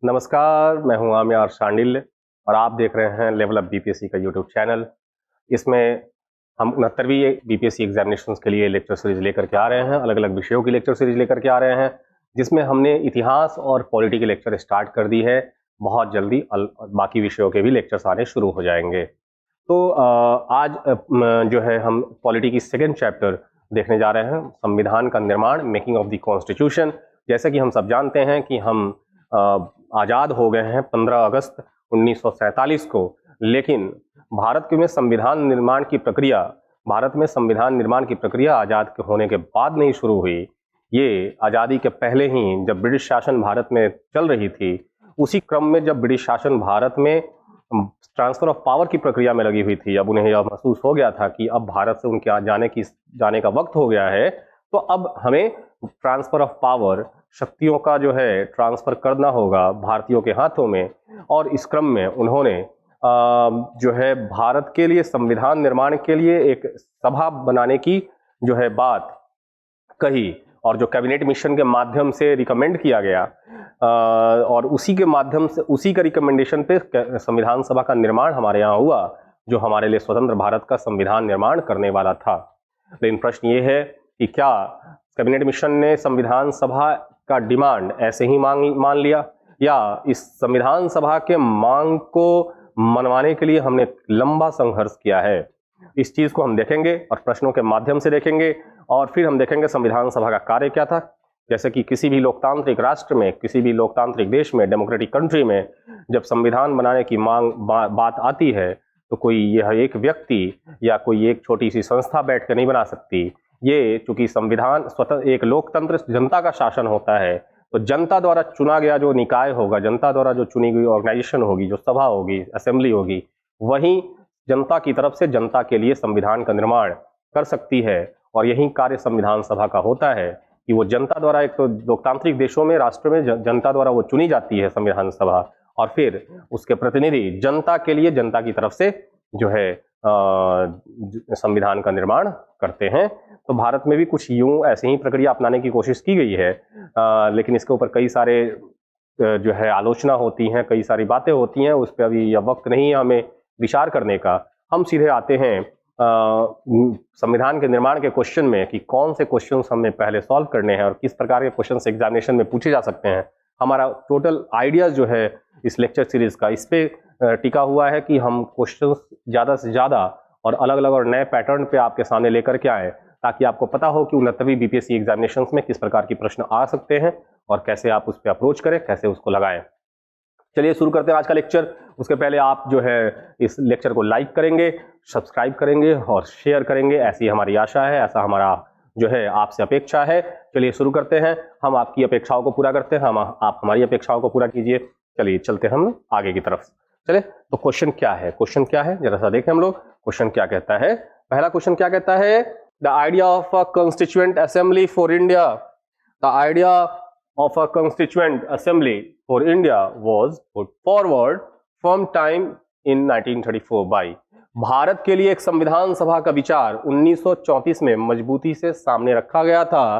नमस्कार, मैं हूं आम्यार शांडिल्य और आप देख रहे हैं लेवल अप बीपीएससी का यूट्यूब चैनल। इसमें हम 69वीं बीपीएससी एग्जामिनेशंस के लिए लेक्चर सीरीज लेकर के आ रहे हैं, अलग अलग विषयों की लेक्चर सीरीज लेकर के आ रहे हैं, जिसमें हमने इतिहास और पॉलिटी के लेक्चर स्टार्ट कर दी है। बहुत जल्दी बाकी विषयों के भी लेक्चर्स आने शुरू हो जाएंगे। तो आज जो है हम पॉलिटी की सेकेंड चैप्टर देखने जा रहे हैं, संविधान का निर्माण, मेकिंग ऑफ द कॉन्स्टिट्यूशन। जैसे कि हम सब जानते हैं कि हम आज़ाद हो गए हैं 15 अगस्त 1947 को, लेकिन भारत में संविधान निर्माण की प्रक्रिया आज़ाद होने के बाद नहीं शुरू हुई। ये आज़ादी के पहले ही, जब ब्रिटिश शासन भारत में चल रही थी, उसी क्रम में जब ब्रिटिश शासन भारत में ट्रांसफर ऑफ पावर की प्रक्रिया में लगी हुई थी, अब उन्हें यह महसूस हो गया था कि अब भारत से उनके जाने का वक्त हो गया है, तो अब हमें ट्रांसफर ऑफ पावर, शक्तियों का जो है ट्रांसफर करना होगा भारतीयों के हाथों में। और इस क्रम में उन्होंने जो है भारत के लिए संविधान निर्माण के लिए एक सभा बनाने की जो है बात कही, और जो कैबिनेट मिशन के माध्यम से रिकमेंड किया गया, और उसी के माध्यम से, उसी का रिकमेंडेशन पे संविधान सभा का निर्माण हमारे यहाँ हुआ, जो हमारे लिए स्वतंत्र भारत का संविधान निर्माण करने वाला था। लेकिन प्रश्न ये है कि क्या कैबिनेट मिशन ने संविधान सभा का डिमांड ऐसे ही मान लिया, या इस संविधान सभा के मांग को मनवाने के लिए हमने लंबा संघर्ष किया है। इस चीज को हम देखेंगे और प्रश्नों के माध्यम से देखेंगे, और फिर हम देखेंगे संविधान सभा का कार्य क्या था। जैसे कि किसी भी लोकतांत्रिक राष्ट्र में, किसी भी लोकतांत्रिक देश में, डेमोक्रेटिक कंट्री में, जब संविधान बनाने की बात आती है, तो कोई यह एक व्यक्ति या कोई एक छोटी सी संस्था बैठ कर नहीं बना सकती। ये चूंकि संविधान स्वतंत्र एक लोकतंत्र, जनता का शासन होता है, तो जनता द्वारा चुना गया जो निकाय होगा, जनता द्वारा जो चुनी गई ऑर्गेनाइजेशन होगी, जो सभा होगी, असेंबली होगी, वही जनता की तरफ से जनता के लिए संविधान का निर्माण कर सकती है। और यही कार्य संविधान सभा का होता है कि वो जनता द्वारा, एक तो लोकतांत्रिक देशों में, राष्ट्र में जनता द्वारा वो चुनी जाती है संविधान सभा, और फिर उसके प्रतिनिधि जनता के लिए, जनता की तरफ से जो है संविधान का निर्माण करते हैं। तो भारत में भी कुछ यूं ऐसे ही प्रक्रिया अपनाने की कोशिश की गई है, लेकिन इसके ऊपर कई सारे जो है आलोचना होती हैं, कई सारी बातें होती हैं, उस पर अभी यह वक्त नहीं है हमें विचार करने का। हम सीधे आते हैं संविधान के निर्माण के क्वेश्चन में, कि कौन से क्वेश्चंस हमें पहले सॉल्व करने हैं और किस प्रकार के क्वेश्चंस एग्जामिनेशन में पूछे जा सकते हैं। हमारा टोटल आइडियाज जो है इस लेक्चर सीरीज का इस पे टिका हुआ है कि हम क्वेश्चंस ज़्यादा से ज़्यादा और अलग अलग और नए पैटर्न पे आपके सामने लेकर के आए, ताकि आपको पता हो कि 69वीं बीपीएससी एग्जामिनेशंस में किस प्रकार की प्रश्न आ सकते हैं और कैसे आप उस पर अप्रोच करें, कैसे उसको लगाएं। चलिए शुरू करते हैं आज का लेक्चर। उसके पहले आप जो है इस लेक्चर को लाइक करेंगे, सब्सक्राइब करेंगे और शेयर करेंगे, ऐसी हमारी आशा है, ऐसा हमारा जो है आपसे अपेक्षा है। चलिए शुरू करते हैं। हम आपकी अपेक्षाओं को पूरा करते हैं, आप हमारी अपेक्षाओं को पूरा कीजिए। चलिए चलते हैं हम आगे की तरफ। चले, तो क्वेश्चन क्या है, क्वेश्चन क्या है जरा सा देखें हम लोग। क्वेश्चन क्या कहता है, पहला क्वेश्चन क्या कहता है, the idea of a constituent assembly for India, the idea of a constituent assembly for India was put forward from time in 1934 by, Bharat के लिए एक संविधान सभा का विचार 1934 में मजबूती से सामने रखा गया था।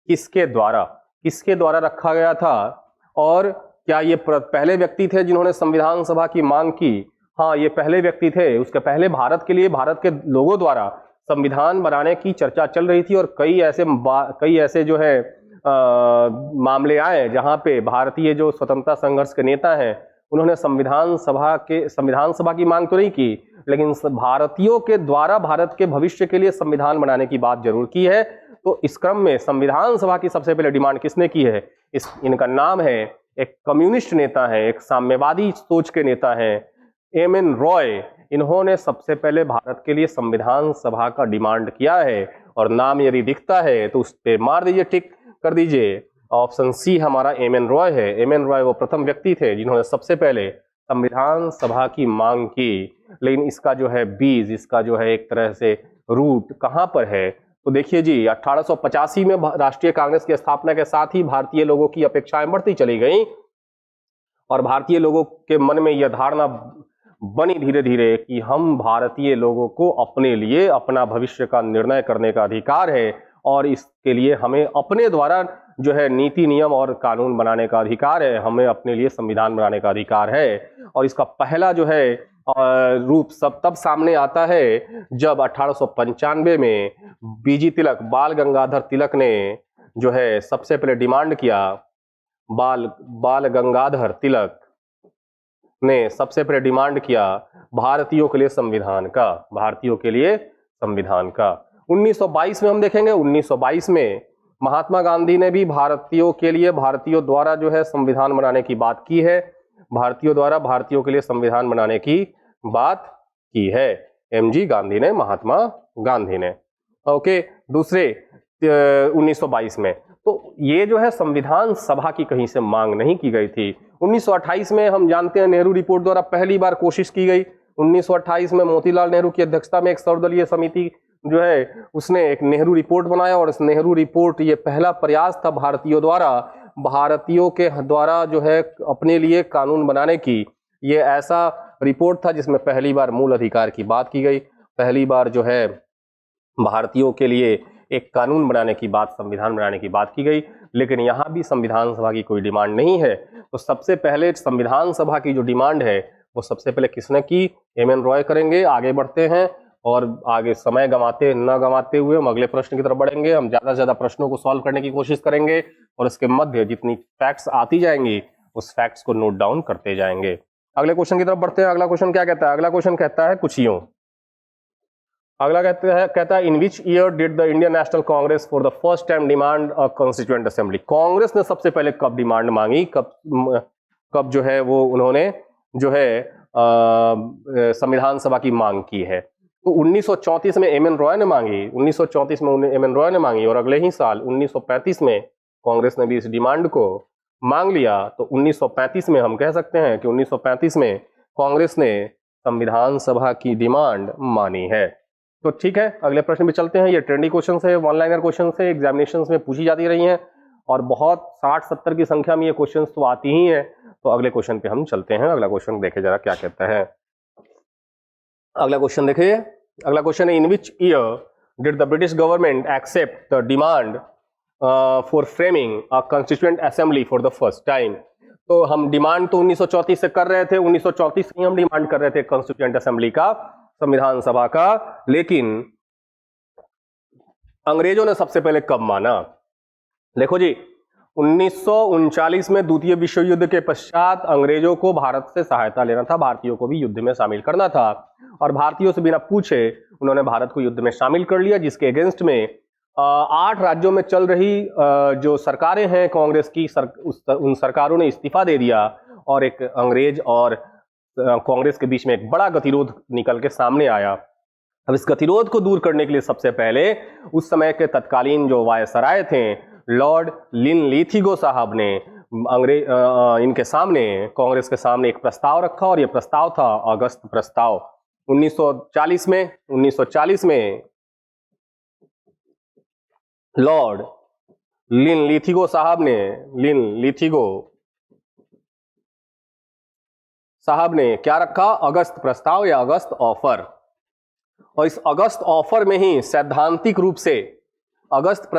किसके द्वारा रखा गया था, और क्या ये पहले व्यक्ति थे जिन्होंने संविधान सभा की मांग की? हाँ, ये पहले व्यक्ति थे। उसके पहले भारत के लिए, भारत के लोगों द्वारा संविधान बनाने की चर्चा चल रही थी, और कई ऐसे जो है मामले आए जहां पे भारतीय जो स्वतंत्रता संघर्ष के नेता हैं, उन्होंने संविधान सभा की मांग तो नहीं की, लेकिन भारतीयों के द्वारा भारत के भविष्य के लिए संविधान बनाने की बात जरूर की है। तो इस क्रम में संविधान सभा की सबसे पहले डिमांड किसने की है? इनका नाम है, एक कम्युनिस्ट नेता है, एक साम्यवादी सोच के नेता है, एम.एन. रॉय। इन्होंने सबसे पहले भारत के लिए संविधान सभा का डिमांड किया है, और नाम यदि दिखता है तो उस पर मार दीजिए, टिक कर दीजिए। ऑप्शन सी हमारा एम.एन. रॉय है। एम.एन. रॉय वो प्रथम व्यक्ति थे जिन्होंने सबसे पहले संविधान सभा की मांग की। लेकिन इसका जो है बीज, इसका जो है एक तरह से रूट कहां पर है, तो देखिए जी, 1885 में राष्ट्रीय कांग्रेस की स्थापना के साथ ही भारतीय लोगों की अपेक्षाएं बढ़ती चली गई, और भारतीय लोगों के मन में यह धारणा बनी धीरे धीरे कि हम भारतीय लोगों को अपने लिए अपना भविष्य का निर्णय करने का अधिकार है, और इसके लिए हमें अपने द्वारा जो है नीति नियम और कानून बनाने का अधिकार है, हमें अपने लिए संविधान बनाने का अधिकार है। और इसका पहला जो है रूप सब तब सामने आता है जब 1895 में बीजी तिलक, बाल गंगाधर तिलक ने जो है सबसे पहले डिमांड किया, बाल गंगाधर तिलक ने सबसे पहले डिमांड किया भारतीयों के लिए संविधान का, भारतीयों के लिए संविधान का। 1922 में हम देखेंगे, 1922 में महात्मा गांधी ने भी भारतीयों के लिए, भारतीयों द्वारा जो है संविधान बनाने की बात की है, भारतीयों द्वारा भारतीयों के लिए संविधान बनाने की बात की है, एमजी गांधी ने, महात्मा गांधी ने। ओके, दूसरे 1922 में तो ये जो है संविधान सभा की कहीं से मांग नहीं की गई थी। 1928 में हम जानते हैं नेहरू रिपोर्ट द्वारा पहली बार कोशिश की गई। 1928 में मोतीलाल नेहरू की अध्यक्षता में एक सर्वदलीय समिति जो है उसने एक नेहरू रिपोर्ट बनाया, और इस नेहरू रिपोर्ट ये पहला प्रयास था भारतीयों के द्वारा जो है अपने लिए कानून बनाने की। ये ऐसा रिपोर्ट था जिसमें पहली बार मूल अधिकार की बात की गई, पहली बार जो है भारतीयों के लिए एक कानून बनाने की बात, संविधान बनाने की बात की गई। लेकिन यहाँ भी संविधान सभा की कोई डिमांड नहीं है। तो सबसे पहले संविधान सभा की जो डिमांड है वो सबसे पहले किसने की? एम.एन. रॉय करेंगे। आगे बढ़ते हैं और आगे समय न गंवाते हुए हम अगले प्रश्न की तरफ बढ़ेंगे। हम ज्यादा से ज्यादा प्रश्नों को सॉल्व करने की कोशिश करेंगे और इसके मध्य जितनी फैक्ट्स आती जाएंगी उस फैक्ट्स को नोट डाउन करते जाएंगे। अगले क्वेश्चन की तरफ बढ़ते हैं। अगला क्वेश्चन क्या कहता है? अगला क्वेश्चन कहता है कुछ यूं, अगला कहता है in which year did the Indian National Congress for the first time demand a constituent assembly? Congress ने सबसे पहले कब डिमांड मांगी, कब जो है वो उन्होंने जो है संविधान सभा की मांग की है? तो 1934 में एम.एन. रॉय ने मांगी, 1934 में एम.एन. रॉय ने मांगी, और अगले ही साल 1935 में कांग्रेस ने भी इस डिमांड को मांग लिया। तो 1935 में हम कह सकते हैं कि 1935 में कांग्रेस ने संविधान सभा की डिमांड मानी है। तो ठीक है, अगले प्रश्न पे चलते हैं। ये ट्रेंडी क्वेश्चन है, वन लाइनर क्वेश्चन है, एग्जामिनेशंस में पूछी जाती रही हैं और बहुत 60-70 की संख्या में ये क्वेश्चंस तो आती ही हैं। तो अगले क्वेश्चन पे हम चलते हैं। अगला क्वेश्चन देखे जरा क्या कहता है। अगला क्वेश्चन देखिए, अगला क्वेश्चन है in which year did the British government accept the demand for framing a constituent assembly for the first time? तो हम डिमांड तो 1934 से कर रहे थे, 1934 से हम डिमांड कर रहे थे कॉन्स्टिट्यूएंट असेंबली का, संविधान सभा का, लेकिन अंग्रेजों ने सबसे पहले कब माना? देखो जी, 1939 में द्वितीय विश्व युद्ध के पश्चात अंग्रेजों को भारत से सहायता लेना था, भारतीयों को भी युद्ध में शामिल करना था, और भारतीयों से बिना पूछे उन्होंने भारत को युद्ध में शामिल कर लिया, जिसके अगेंस्ट में 8 राज्यों में चल रही जो सरकारें हैं कांग्रेस की, उन सरकारों ने इस्तीफा दे दिया, और एक अंग्रेज और कांग्रेस के बीच में एक बड़ा गतिरोध निकल के सामने आया। अब इस गतिरोध को दूर करने के लिए सबसे पहले उस समय के तत्कालीन जो वायसराय थे, लॉर्ड लिनलिथिगो साहब ने इनके सामने, कांग्रेस के सामने एक प्रस्ताव रखा, और यह प्रस्ताव था अगस्त प्रस्ताव। 1940 में लॉर्ड लिनलिथिगो साहब ने क्या रखा? अगस्त प्रस्ताव या अगस्त ऑफर। और इस अगस्त ऑफर में ही सैद्धांतिक रूप से अगस्त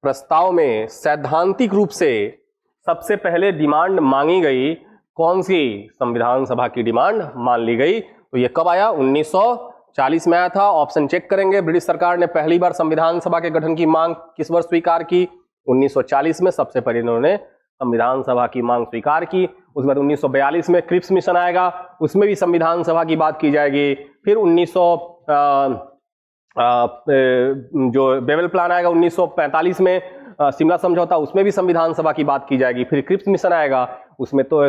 प्रस्ताव में सैद्धांतिक रूप से सबसे पहले डिमांड मांगी गई। कौन सी? संविधान सभा की डिमांड मान ली गई। तो ये कब आया? 1940 में आया था। ऑप्शन चेक करेंगे। ब्रिटिश सरकार ने पहली बार संविधान सभा के गठन की मांग किस वर्ष स्वीकार की? 1940 में सबसे पहले इन्होंने संविधान सभा की मांग स्वीकार की। उसके बाद 1942 में क्रिप्स मिशन आएगा, उसमें भी संविधान सभा की बात की जाएगी। फिर जो बेवेल प्लान आएगा 1945 में, शिमला समझौता, उसमें भी संविधान सभा की बात की जाएगी। फिर क्रिप्स मिशन आएगा, उसमें तो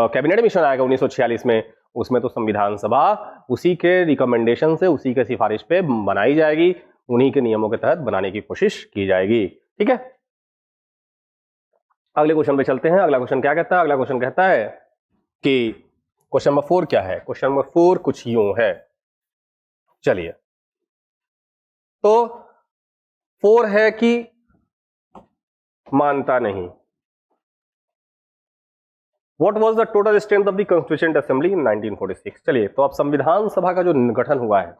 कैबिनेट मिशन आएगा 1946 में, उसमें तो संविधान सभा उसी के रिकमेंडेशन से, उसी के सिफारिश पे बनाई जाएगी, उन्हीं के नियमों के तहत बनाने की कोशिश की जाएगी। ठीक है, अगले क्वेश्चन पे चलते हैं। अगला क्वेश्चन क्या कहता है? अगला क्वेश्चन कहता है कि क्वेश्चन नंबर 4 क्या है? क्वेश्चन नंबर 4 कुछ यूं है, चलिए। तो 4 है कि मानता नहीं। What was the total strength of the Constituent Assembly in 1946? चलिए, तो अब संविधान सभा का जो गठन हुआ है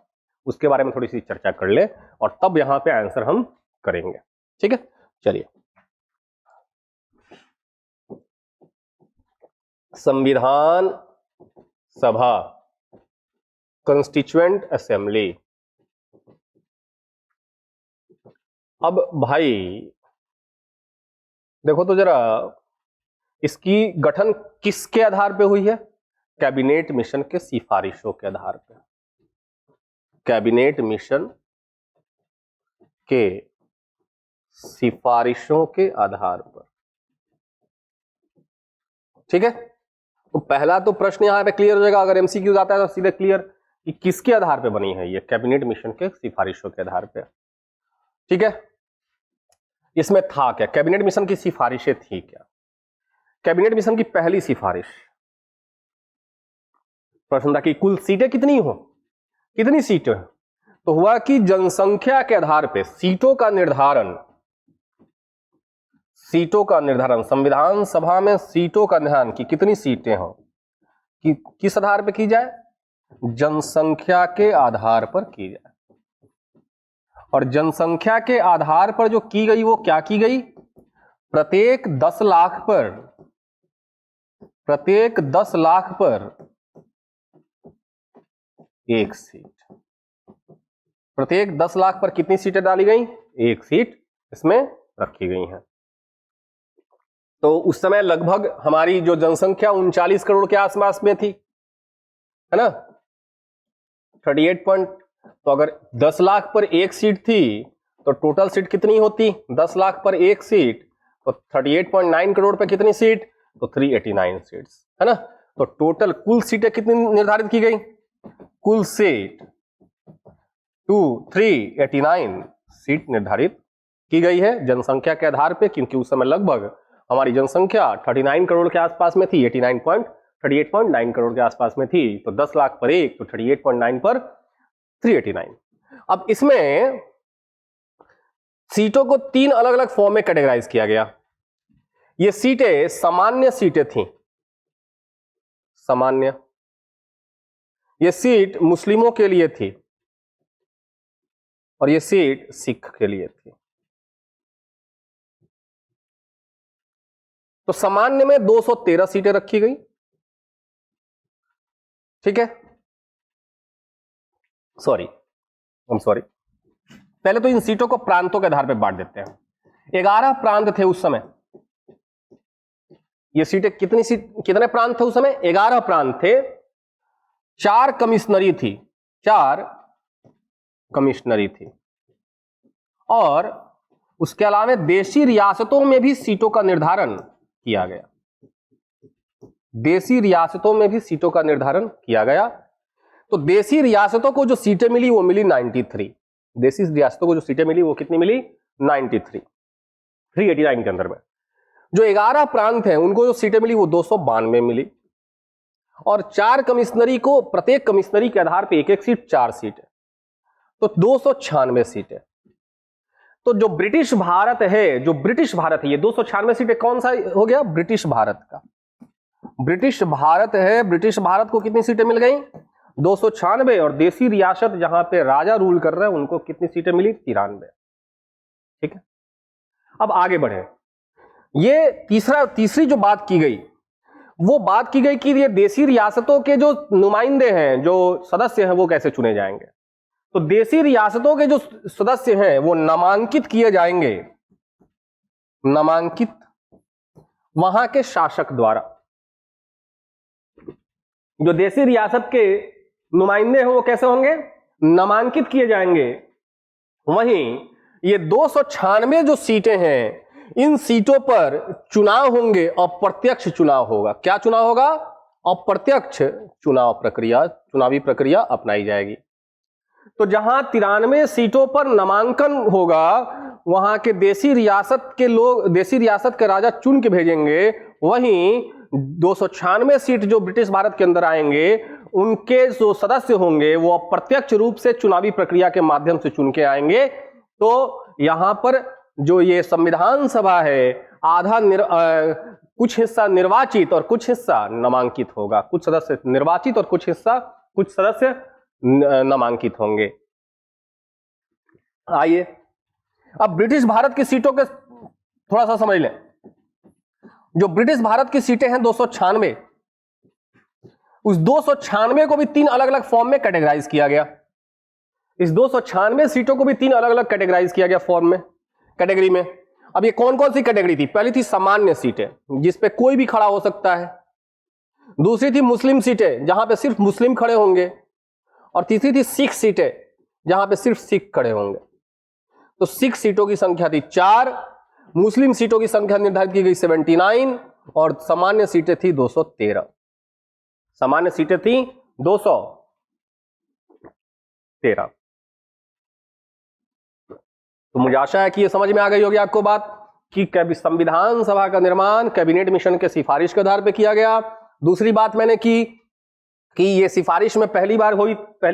उसके बारे में थोड़ी सी चर्चा कर ले और तब यहां पे आंसर हम करेंगे। ठीक है, चलिए। संविधान सभा, कॉन्स्टिट्यूएंट असेंबली। अब भाई देखो तो जरा, इसकी गठन किसके आधार पे हुई है? कैबिनेट मिशन के सिफारिशों के आधार पे। कैबिनेट मिशन के सिफारिशों के आधार पर। ठीक है, तो पहला तो प्रश्न यहां पे क्लियर हो जाएगा। अगर एमसीक्यू आता है तो सीधे क्लियर कि किसके आधार पे बनी है ये, कैबिनेट मिशन के सिफारिशों के आधार पे। ठीक है, इसमें था क्या? कैबिनेट मिशन की सिफारिशें थी क्या? कैबिनेट मिशन की पहली सिफारिश, प्रश्न था कि कुल सीटें कितनी हो, कितनी सीटें? तो हुआ कि जनसंख्या के आधार पे सीटों का निर्धारण, सीटों का निर्धारण संविधान सभा में सीटों का निर्धारण की कितनी सीटें हो कि किस आधार पर की जाए? जनसंख्या के आधार पर की जाए। और जनसंख्या के आधार पर जो की गई वो क्या की गई? प्रत्येक 10 लाख पर, प्रत्येक 10 लाख पर एक सीट। प्रत्येक 10 लाख पर कितनी सीटें डाली गई? एक सीट इसमें रखी गई हैं। तो उस समय लगभग हमारी जो जनसंख्या 39 करोड़ के आसपास में थी, है ना, 38 पॉइंट। तो अगर 10 लाख पर एक सीट थी तो टोटल सीट कितनी होती? 10 लाख पर एक सीट, तो 38.9 करोड़ पे कितनी सीट? तो 389 सीट्स, है ना। तो टोटल कुल सीटें कितनी निर्धारित की गई? कुल सीट 389 सीट निर्धारित की गई है जनसंख्या के आधार पे, क्योंकि उस समय लगभग हमारी जनसंख्या 39 करोड़ के आसपास में थी, 38.9 करोड़ के आसपास में थी। तो 10 लाख पर एक, तो 38.9 पर 389। अब इसमें सीटों को 3 अलग अलग फॉर्म में कैटेगराइज किया गया। ये सीटें सामान्य सीटें थीं, सामान्य। ये सीट मुस्लिमों के लिए थी और ये सीट सिख के लिए थी। तो सामान्य में 213 सीटें रखी गई। ठीक है, सॉरी, पहले तो इन सीटों को प्रांतों के आधार पर बांट देते हैं। 11 प्रांत थे उस समय। ये सीटें कितने प्रांत थे उस समय? 11 प्रांत थे। 4 कमिश्नरी थी, 4 कमिश्नरी थी। और उसके अलावा देशी रियासतों में भी सीटों का निर्धारण किया गया। देशी रियासतों में भी सीटों का निर्धारण किया गया। तो देशी रियासतों को जो सीटें मिली वो मिली 93। देशी रियासतों को जो सीटें मिली वो कितनी मिली? 93, 389 के अंदर में। जो 11 प्रांत हैं उनको जो सीटें मिली वो 292 मिली। और 4 कमिश्नरी को, प्रत्येक कमिश्नरी के आधार पे एक एक सीट, 4 सीटें, तो 296 सीटें। तो जो ब्रिटिश भारत है, ये 296 सीटें कौन सा हो गया? ब्रिटिश भारत का। ब्रिटिश भारत है, ब्रिटिश भारत को कितनी सीटें मिल गई? 296। और देशी रियासत जहां पे राजा रूल कर रहे हैं उनको कितनी सीटें मिली? 93। ठीक है, अब आगे बढ़े। ये तीसरी जो बात की गई वो बात की गई कि ये देशी रियासतों के जो नुमाइंदे हैं, जो सदस्य हैं, वो कैसे चुने जाएंगे। तो देशी रियासतों के जो सदस्य हैं वो नामांकित किए जाएंगे, नामांकित वहां के शासक द्वारा। जो देशी रियासत के नुमाइंदे हैं वो कैसे होंगे? नामांकित किए जाएंगे। वहीं ये 296 जो सीटें हैं, इन सीटों पर चुनाव होंगे, अप्रत्यक्ष चुनाव होगा। क्या चुनाव होगा? अप्रत्यक्ष चुनाव प्रक्रिया, चुनावी प्रक्रिया अपनाई जाएगी। तो जहां 93 सीटों पर नामांकन होगा, वहां के देशी रियासत के लोग, देशी रियासत के राजा चुन के भेजेंगे। वहीं 296 सीट जो ब्रिटिश भारत के अंदर आएंगे, उनके जो सदस्य होंगे वो अप्रत्यक्ष रूप से चुनावी प्रक्रिया के माध्यम से चुन के आएंगे। तो यहां पर जो ये संविधान सभा है, कुछ हिस्सा निर्वाचित और कुछ हिस्सा नामांकित होगा। कुछ सदस्य निर्वाचित और कुछ सदस्य नामांकित होंगे। आइए अब ब्रिटिश भारत की सीटों के थोड़ा सा समझ लें। जो ब्रिटिश भारत की सीटें हैं 296, उस 296 को भी 3 अलग अलग फॉर्म में कैटेगराइज किया गया। इस 296 सीटों को भी 3 अलग अलग कैटेगराइज किया गया फॉर्म में, कैटेगरी में। अब ये कौन कौन सी कैटेगरी थी? पहली थी सामान्य सीटें, जिस पे कोई भी खड़ा हो सकता है। दूसरी थी मुस्लिम सीटें, जहां पे सिर्फ मुस्लिम खड़े होंगे। और तीसरी थी सिख सीटें, जहां पे सिर्फ सिख खड़े होंगे। तो सिख सीटों की संख्या थी 4, मुस्लिम सीटों की संख्या निर्धारित की गई 79 और सामान्य सीटें थी 213। सामान्य सीटें थी 213। तो मुझे आशा है कि यह समझ में आ गई होगी आपको बात कि संविधान सभा का निर्माण कैबिनेट मिशन के सिफारिश के आधार पर किया गया। दूसरी बात मैंने की कि ये सिफारिश में पहली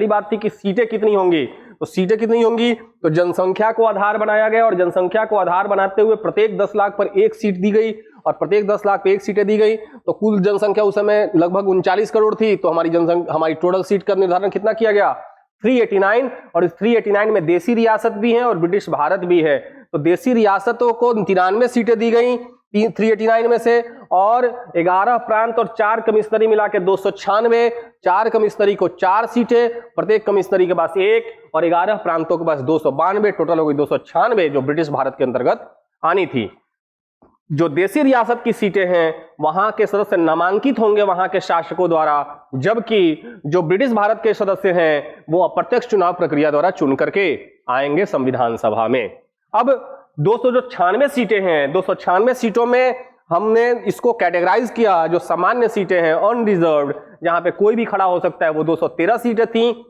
बात थी कि सीटें कितनी होंगी। तो सीटें कितनी होंगी तो जनसंख्या को आधार बनाया गया और जनसंख्या को आधार बनाते हुए प्रत्येक 10 लाख पर 1 सीट दी गई और प्रत्येक 10 लाख पर 1 सीटें दी गई। तो कुल जनसंख्या उस समय लगभग 39 करोड़ थी। तो हमारी टोटल सीट का निर्धारण कितना किया गया? 389। और इस 389 में देसी रियासत भी है और ब्रिटिश भारत भी है। तो देसी रियासतों को 93 सीटें दी गई 389 में से, और 11 प्रांत और 4 कमिश्नरी मिला के 296। 4 कमिश्नरी को 4 सीटें, प्रत्येक कमिश्नरी के पास 1 और 11 प्रांतों के पास 292, टोटल हो गई 296 जो ब्रिटिश भारत के अंतर्गत आनी थी। जो देसी रियासत की सीटें हैं वहां के सदस्य नामांकित होंगे वहां के शासकों द्वारा, जबकि जो ब्रिटिश भारत के सदस्य हैं वो अप्रत्यक्ष चुनाव प्रक्रिया द्वारा चुन करके आएंगे संविधान सभा में। अब 296 सीटें हैं, 296 सीटों में हमने इसको कैटेगराइज किया। जो सामान्य सीटें हैं अनरिजर्व्ड, जहां पे कोई भी खड़ा हो सकता है, वो 213 सीटें थी।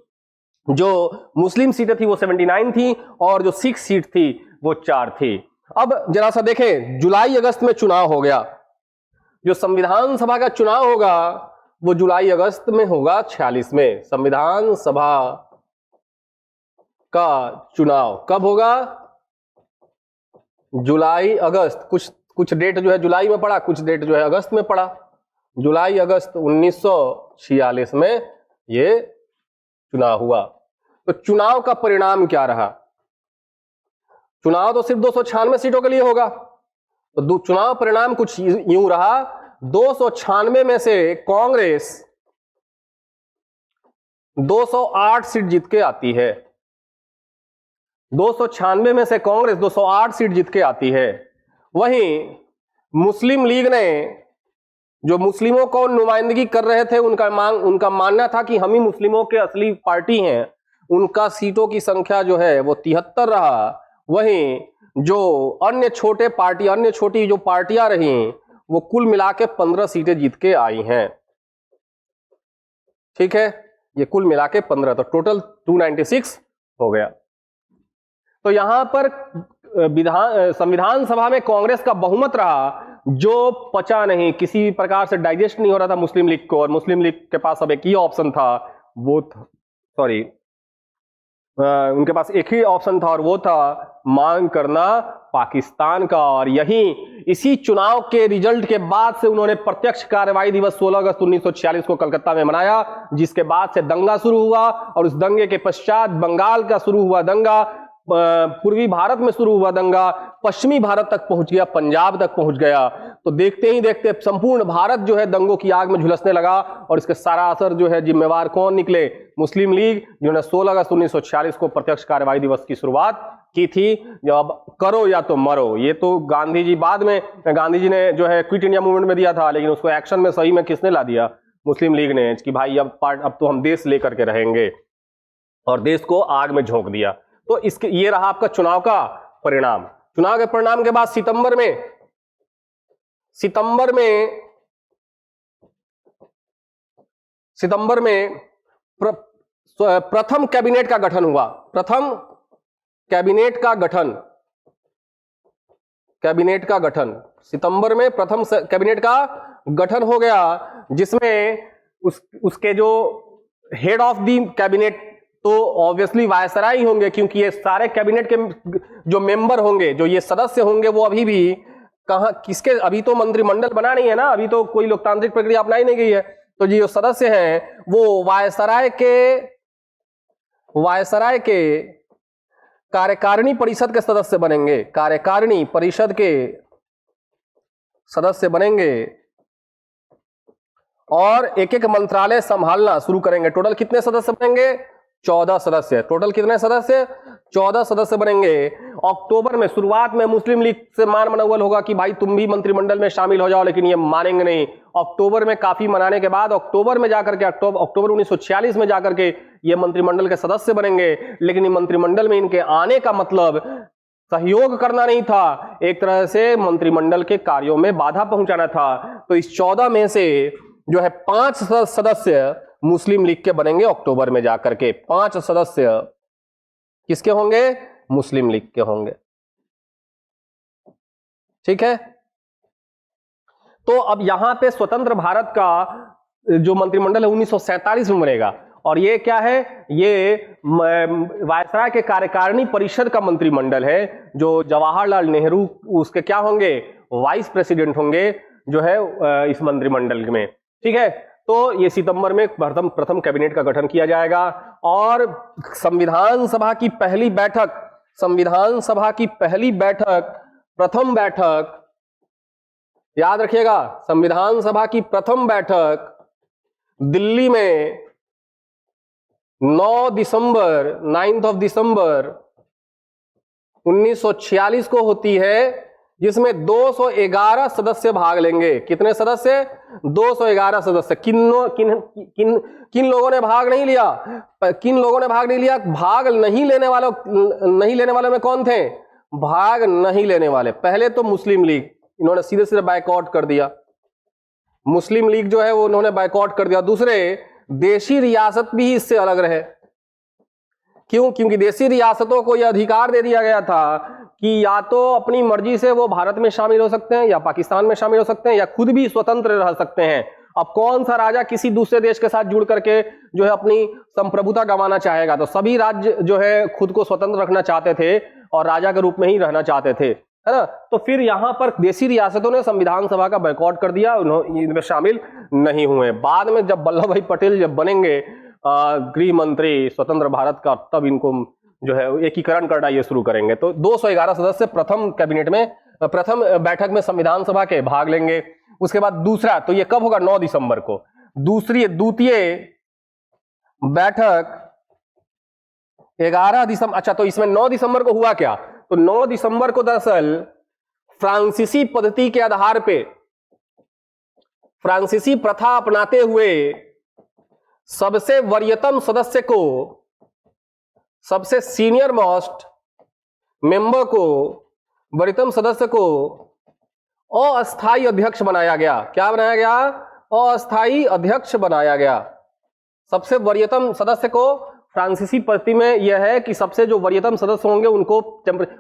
जो मुस्लिम सीटें थी वो 79 थी और जो सिख सीट थी वो 4 थी। अब जरा सा देखें, जुलाई अगस्त में चुनाव हो गया। जो संविधान सभा का चुनाव होगा वो जुलाई अगस्त में होगा 46 में। संविधान सभा का चुनाव कब होगा? जुलाई अगस्त, कुछ डेट जो है जुलाई में पड़ा, कुछ डेट जो है अगस्त में पड़ा। जुलाई अगस्त 1946 में ये चुनाव हुआ। तो चुनाव का परिणाम क्या रहा? चुनाव तो सिर्फ 296 सीटों के लिए होगा। तो चुनाव परिणाम कुछ यूं रहा, 296 में से कांग्रेस 208 सीट जीत के आती है। 296 में से कांग्रेस 208 सीट जीत के आती है। वहीं मुस्लिम लीग ने, जो मुस्लिमों को नुमाइंदगी कर रहे थे, उनका मानना था कि हम ही मुस्लिमों के असली पार्टी हैं। उनका सीटों की संख्या जो है वो 73 रहा। वहीं जो अन्य छोटी जो पार्टियां रही वो कुल मिला के 15 सीटें जीत के आई हैं। ठीक है, ये कुल मिला के 15, तो टोटल 296 हो गया। तो यहां पर संविधान सभा में कांग्रेस का बहुमत रहा, जो पचा नहीं, किसी प्रकार से डाइजेस्ट नहीं हो रहा था मुस्लिम लीग को। और मुस्लिम लीग के पास अब एक ही ऑप्शन था, उनके पास एक ही ऑप्शन था और वो था मांग करना पाकिस्तान का। और इसी चुनाव के रिजल्ट के बाद से उन्होंने प्रत्यक्ष कार्रवाई दिवस 16 अगस्त 1946 को कलकत्ता में मनाया, जिसके बाद से दंगा शुरू हुआ। और उस दंगे के पश्चात बंगाल का शुरू हुआ दंगा, पूर्वी भारत में शुरू हुआ दंगा पश्चिमी भारत तक पहुंच गया, पंजाब तक पहुंच गया। तो देखते ही देखते संपूर्ण भारत जो है दंगों की आग में झुलसने लगा। और इसके सारा असर जो है जिम्मेवार कौन निकले? मुस्लिम लीग, जिन्होंने 16 अगस्त 1946 को प्रत्यक्ष कार्रवाई दिवस की शुरुआत की थी। जब करो या तो मरो, ये तो गांधी जी ने जो है क्विट इंडिया मूवमेंट में दिया था, लेकिन उसको एक्शन में सही में किसने ला दिया? मुस्लिम लीग ने, कि भाई अब तो हम देश लेकर के रहेंगे, और देश को आग में झोंक दिया। तो ये रहा आपका चुनाव का परिणाम। चुनाव के परिणाम के बाद सितंबर में प्रथम कैबिनेट का गठन हुआ। प्रथम कैबिनेट का गठन सितंबर में प्रथम कैबिनेट का गठन हो गया, जिसमें उसके जो हेड ऑफ द कैबिनेट तो ऑब्वियसली वायसराय ही होंगे, क्योंकि ये सारे कैबिनेट के जो मेंबर होंगे, जो ये सदस्य होंगे, वो अभी भी अभी तो मंत्रिमंडल बना नहीं है ना, अभी तो कोई लोकतांत्रिक प्रक्रिया अपनाई नहीं गई है। तो जो सदस्य हैं वो वायसराय के कार्यकारिणी परिषद के सदस्य बनेंगे, कार्यकारिणी परिषद के सदस्य बनेंगे और एक एक मंत्रालय संभालना शुरू करेंगे। टोटल कितने सदस्य बनेंगे? 14 सदस्य। टोटल कितने सदस्य? 14 सदस्य बनेंगे। अक्टूबर में शुरुआत में मुस्लिम लीग से मान मनौवल होगा कि भाई तुम भी मंत्रिमंडल में शामिल हो जाओ, लेकिन ये मानेंगे नहीं। अक्टूबर में काफी मनाने के बाद अक्टूबर में जाकर के अक्टूबर 1946 में जाकर के ये मंत्रिमंडल के सदस्य बनेंगे। लेकिन ये मंत्रिमंडल में इनके आने का मतलब सहयोग करना नहीं था, एक तरह से मंत्रिमंडल के कार्यों में बाधा पहुंचाना था। तो इस 14 में से जो है 5 सदस्य मुस्लिम लीग के बनेंगे अक्टूबर में जाकर के। 5 सदस्य किसके होंगे? मुस्लिम लीग के होंगे। ठीक है। तो अब यहां पे स्वतंत्र भारत का जो मंत्रिमंडल है 1947 में बनेगा। और ये क्या है? ये वायसराय के कार्यकारिणी परिषद का मंत्रिमंडल है, जो जवाहरलाल नेहरू उसके क्या होंगे? वाइस प्रेसिडेंट होंगे जो है इस मंत्रिमंडल में। ठीक है। तो ये सितंबर में प्रथम कैबिनेट का गठन किया जाएगा और संविधान सभा की पहली बैठक प्रथम बैठक याद रखिएगा, संविधान सभा की प्रथम बैठक दिल्ली में 9 दिसंबर 1946 को होती है, जिसमें 211 सदस्य भाग लेंगे। कितने सदस्य? 211 सदस्य। किन लोगों ने भाग नहीं लिया? किन लोगों ने भाग नहीं लिया? भाग नहीं लेने वालों में कौन थे? भाग नहीं लेने वाले पहले तो मुस्लिम लीग, इन्होंने सीधे सीधे बायकॉट कर दिया। मुस्लिम लीग जो है वो उन्होंने बायकॉट कर दिया। दूसरे, देशी रियासत भी इससे अलग रहे। क्यों? क्योंकि देशी रियासतों को यह अधिकार दे दिया गया था कि या तो अपनी मर्जी से वो भारत में शामिल हो सकते हैं या पाकिस्तान में शामिल हो सकते हैं या खुद भी स्वतंत्र रह सकते हैं। अब कौन सा राजा किसी दूसरे देश के साथ जुड़ करके जो है अपनी संप्रभुता गंवाना चाहेगा? तो सभी राज्य जो है खुद को स्वतंत्र रखना चाहते थे और राजा के रूप में ही रहना चाहते थे, है ना। तो फिर यहां पर देशी रियासतों ने संविधान सभा का बायकॉट कर दिया, इनमें शामिल नहीं हुए। बाद में जब वल्लभ भाई पटेल जब बनेंगे गृह मंत्री स्वतंत्र भारत का, तब इनको जो है एकीकरण करना ये शुरू करेंगे। तो 211 सदस्य प्रथम बैठक में संविधान सभा के भाग लेंगे। उसके बाद दूसरा, तो ये कब होगा? 9 दिसंबर को। द्वितीय बैठक 11 दिसंबर। अच्छा, तो इसमें 9 दिसंबर को हुआ क्या? तो 9 दिसंबर को दरअसल फ्रांसीसी पद्धति के आधार पे, फ्रांसीसी प्रथा अपनाते हुए सबसे वरीयतम सदस्य को, सबसे सीनियर मोस्ट मेंबर को, वरीयतम सदस्य को अस्थायी अध्यक्ष बनाया गया। क्या बनाया गया? अस्थायी अध्यक्ष बनाया गया। सबसे वरीयतम सदस्य को फ्रांसीसी पद्धति में यह है कि सबसे जो वरीयतम सदस्य होंगे उनको,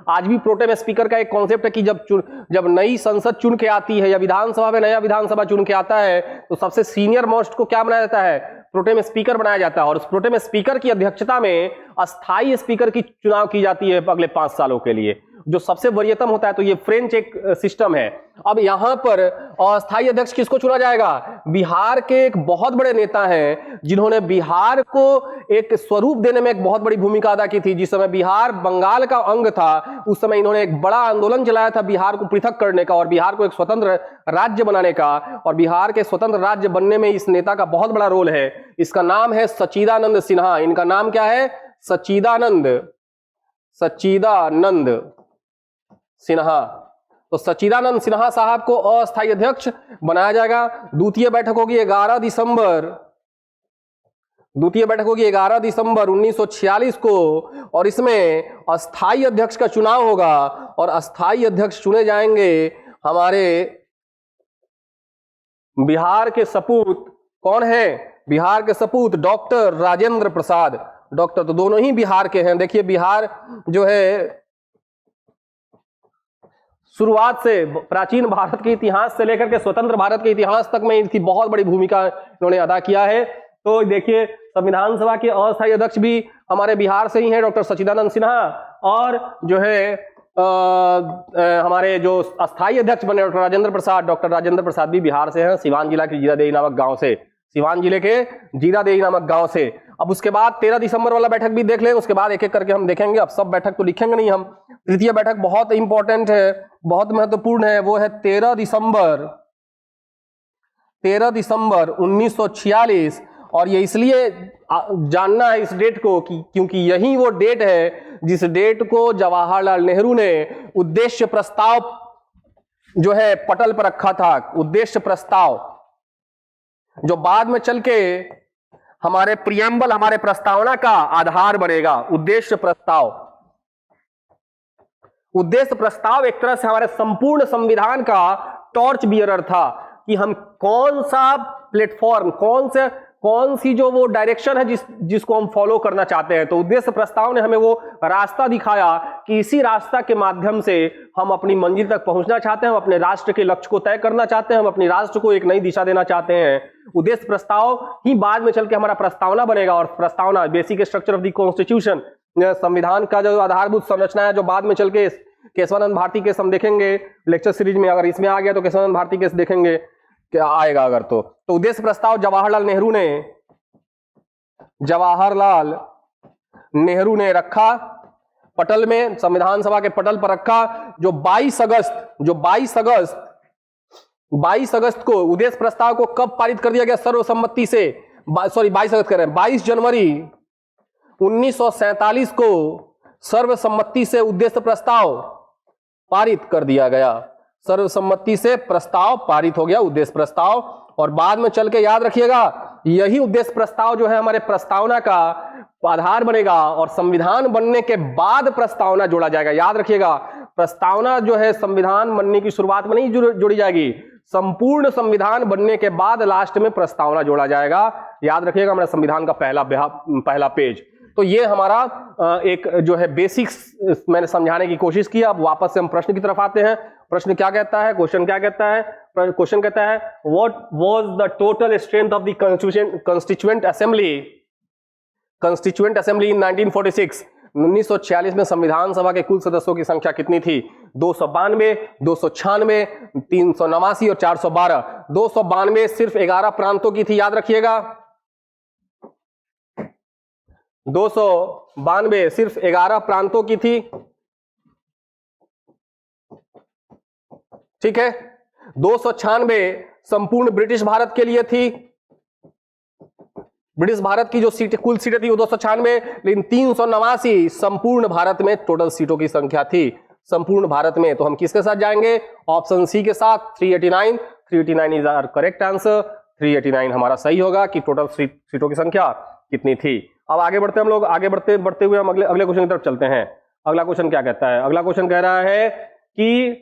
आज भी प्रोटेम स्पीकर का एक कॉन्सेप्ट है कि जब नई संसद चुन के आती है या विधानसभा में नया विधानसभा चुन के आता है तो सबसे सीनियर मोस्ट को क्या बनाया जाता है? प्रोटेम स्पीकर बनाया जाता है। और उस प्रोटेम स्पीकर की अध्यक्षता में अस्थायी स्पीकर की चुनाव की जाती है अगले 5 सालों के लिए, जो सबसे वरीयतम होता है। तो ये फ्रेंच एक सिस्टम है। अब यहां पर अस्थायी अध्यक्ष किसको चुना जाएगा? बिहार के एक बहुत बड़े नेता हैं जिन्होंने बिहार को एक स्वरूप देने में एक बहुत बड़ी भूमिका अदा की थी। जिस समय बिहार बंगाल का अंग था, उस समय इन्होंने एक बड़ा आंदोलन चलाया था बिहार को पृथक करने का और बिहार को एक स्वतंत्र राज्य बनाने का। और बिहार के स्वतंत्र राज्य बनने में इस नेता का बहुत बड़ा रोल है। इसका नाम है सच्चिदानंद सिन्हा। इनका नाम क्या है? सच्चिदानंद सिन्हा। तो सच्चिदानंद सिन्हा साहब को अस्थायी अध्यक्ष बनाया जाएगा। द्वितीय बैठक होगी 11 दिसंबर 1946 को, और इसमें अस्थायी अध्यक्ष का चुनाव होगा। और अस्थायी अध्यक्ष चुने जाएंगे हमारे बिहार के सपूत। कौन है? बिहार के सपूत डॉक्टर राजेंद्र प्रसाद। डॉक्टर तो दोनों ही बिहार के हैं। देखिए, बिहार जो है शुरुआत से प्राचीन भारत के इतिहास से लेकर के स्वतंत्र भारत के इतिहास तक में इनकी बहुत बड़ी भूमिका इन्होंने अदा किया है। तो देखिए, संविधान सभा के अस्थायी अध्यक्ष भी हमारे बिहार से ही हैं, डॉक्टर सच्चिदानंद सिन्हा। और जो है हमारे जो अस्थायी अध्यक्ष बने डॉक्टर राजेंद्र प्रसाद भी बिहार से हैं, सिवान जिला के जीरादेई नामक गांव से। अब उसके बाद 13 दिसंबर वाला बैठक भी देख लें, उसके बाद एक एक करके हम देखेंगे। अब सब बैठक तो लिखेंगे नहीं हम। तृतीय बैठक बहुत इंपॉर्टेंट है, बहुत महत्वपूर्ण है, वो है 13 दिसंबर 1946। और ये इसलिए जानना है इस डेट को क्योंकि यही वो डेट है जिस डेट को जवाहरलाल नेहरू ने उद्देश्य प्रस्ताव जो है पटल पर रखा था। उद्देश्य प्रस्ताव जो बाद में चल के हमारे प्रियम्बल, हमारे प्रस्तावना का आधार बनेगा। उद्देश्य प्रस्ताव एक तरह से हमारे संपूर्ण संविधान का टॉर्च बियरर था कि हम कौन सा प्लेटफॉर्म, कौन सी जो वो डायरेक्शन है जिसको हम फॉलो करना चाहते हैं। तो उद्देश्य प्रस्ताव ने हमें वो रास्ता दिखाया कि इसी रास्ता के माध्यम से हम अपनी मंजिल तक पहुंचना चाहते हैं, हम अपने राष्ट्र के लक्ष्य को तय करना चाहते हैं, हम अपनी राष्ट्र को एक नई दिशा देना चाहते हैं। उद्देश्य प्रस्ताव ही बाद में चल के हमारा प्रस्तावना बनेगा। और प्रस्तावना basic structure of the constitution, संविधान का जो आधारभूत संरचना है, जो बाद में चल के केशवानंद भारती केस हम देखेंगे लेक्चर सीरीज में। अगर इसमें आ गया तो केशवानंद भारती केस देखेंगे क्या आएगा अगर तो उद्देश्य प्रस्ताव जवाहरलाल नेहरू ने रखा पटल में, संविधान सभा के पटल पर रखा। जो 22 अगस्त को उद्देश्य प्रस्ताव को कब पारित कर दिया गया सर्वसम्मति से? 22 जनवरी 1947 को सर्वसम्मति से उद्देश्य प्रस्ताव पारित कर दिया गया। सर्वसम्मति से प्रस्ताव पारित हो गया, उद्देश्य प्रस्ताव। और बाद में चल के याद रखिएगा यही उद्देश्य प्रस्ताव जो है हमारे प्रस्तावना का आधार बनेगा। और संविधान बनने के बाद प्रस्तावना जोड़ा जाएगा। याद रखिएगा प्रस्तावना जो है संविधान बनने की शुरुआत में नहीं जोड़ी जाएगी, संपूर्ण संविधान बनने के बाद लास्ट में प्रस्तावना जोड़ा जाएगा। याद रखिएगा हमारे संविधान का पहला पेज। तो ये हमारा एक जो है बेसिक्स मैंने समझाने की कोशिश की। अब वापस से हम प्रश्न की तरफ आते हैं। प्रश्न क्या कहता है, क्वेश्चन क्या कहता है? क्वेश्चन कहता है what was the total strength of the constituent assembly in 1946? 1946 में संविधान सभा के कुल सदस्यों की संख्या कितनी थी? 292, 296, 389 और 412। 292 सिर्फ 11 प्रांतों की थी, याद रखिएगा। 292 सिर्फ 11 प्रांतों की थी, ठीक है। 296 संपूर्ण ब्रिटिश भारत के लिए थी। ब्रिटिश भारत की जो सीटें, कुल सीटें थी वो 296, लेकिन 389 संपूर्ण भारत में टोटल सीटों की संख्या थी, संपूर्ण भारत में। तो हम किसके साथ जाएंगे? ऑप्शन सी के साथ, 389। 389 इज आवर करेक्ट आंसर। 389 हमारा सही होगा कि टोटल सीटों की संख्या कितनी थी। अब आगे बढ़ते हम लोग, आगे बढ़ते हुए हम अगले क्वेश्चन की तरफ चलते हैं। अगला क्वेश्चन क्या कहता है? अगला क्वेश्चन कह रहा है कि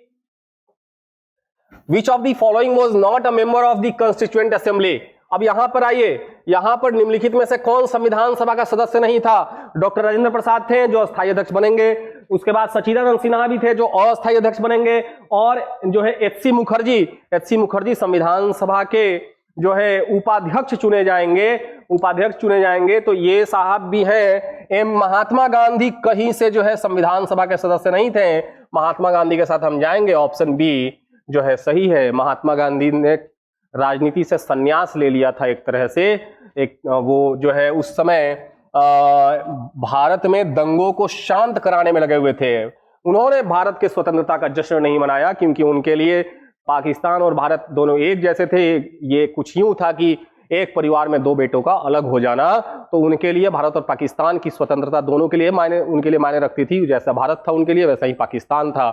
Which of the following was not a member of the Constituent Assembly? अब यहां पर आइए, यहां पर निम्नलिखित में से कौन संविधान सभा का सदस्य नहीं था? डॉक्टर राजेंद्र प्रसाद थे जो अस्थायी अध्यक्ष बनेंगे, उसके बाद सच्चिदानंद सिन्हा भी थे जो अस्थायी अध्यक्ष बनेंगे, और जो है एच सी मुखर्जी संविधान सभा के जो है उपाध्यक्ष चुने जाएंगे। तो ये साहब भी हैं। एम महात्मा गांधी कहीं से जो है संविधान सभा के सदस्य नहीं थे। महात्मा गांधी के साथ हम जाएंगे, ऑप्शन बी जो है सही है। महात्मा गांधी ने राजनीति से संन्यास ले लिया था एक तरह से। एक वो जो है उस समय भारत में दंगों को शांत कराने में लगे हुए थे। उन्होंने भारत के स्वतंत्रता का जश्न नहीं मनाया क्योंकि उनके लिए पाकिस्तान और भारत दोनों एक जैसे थे। ये कुछ यूं था कि एक परिवार में दो बेटों का अलग हो जाना, तो उनके लिए भारत और पाकिस्तान की स्वतंत्रता दोनों के लिए उनके लिए मायने रखती थी। जैसा भारत था उनके लिए वैसा ही पाकिस्तान था।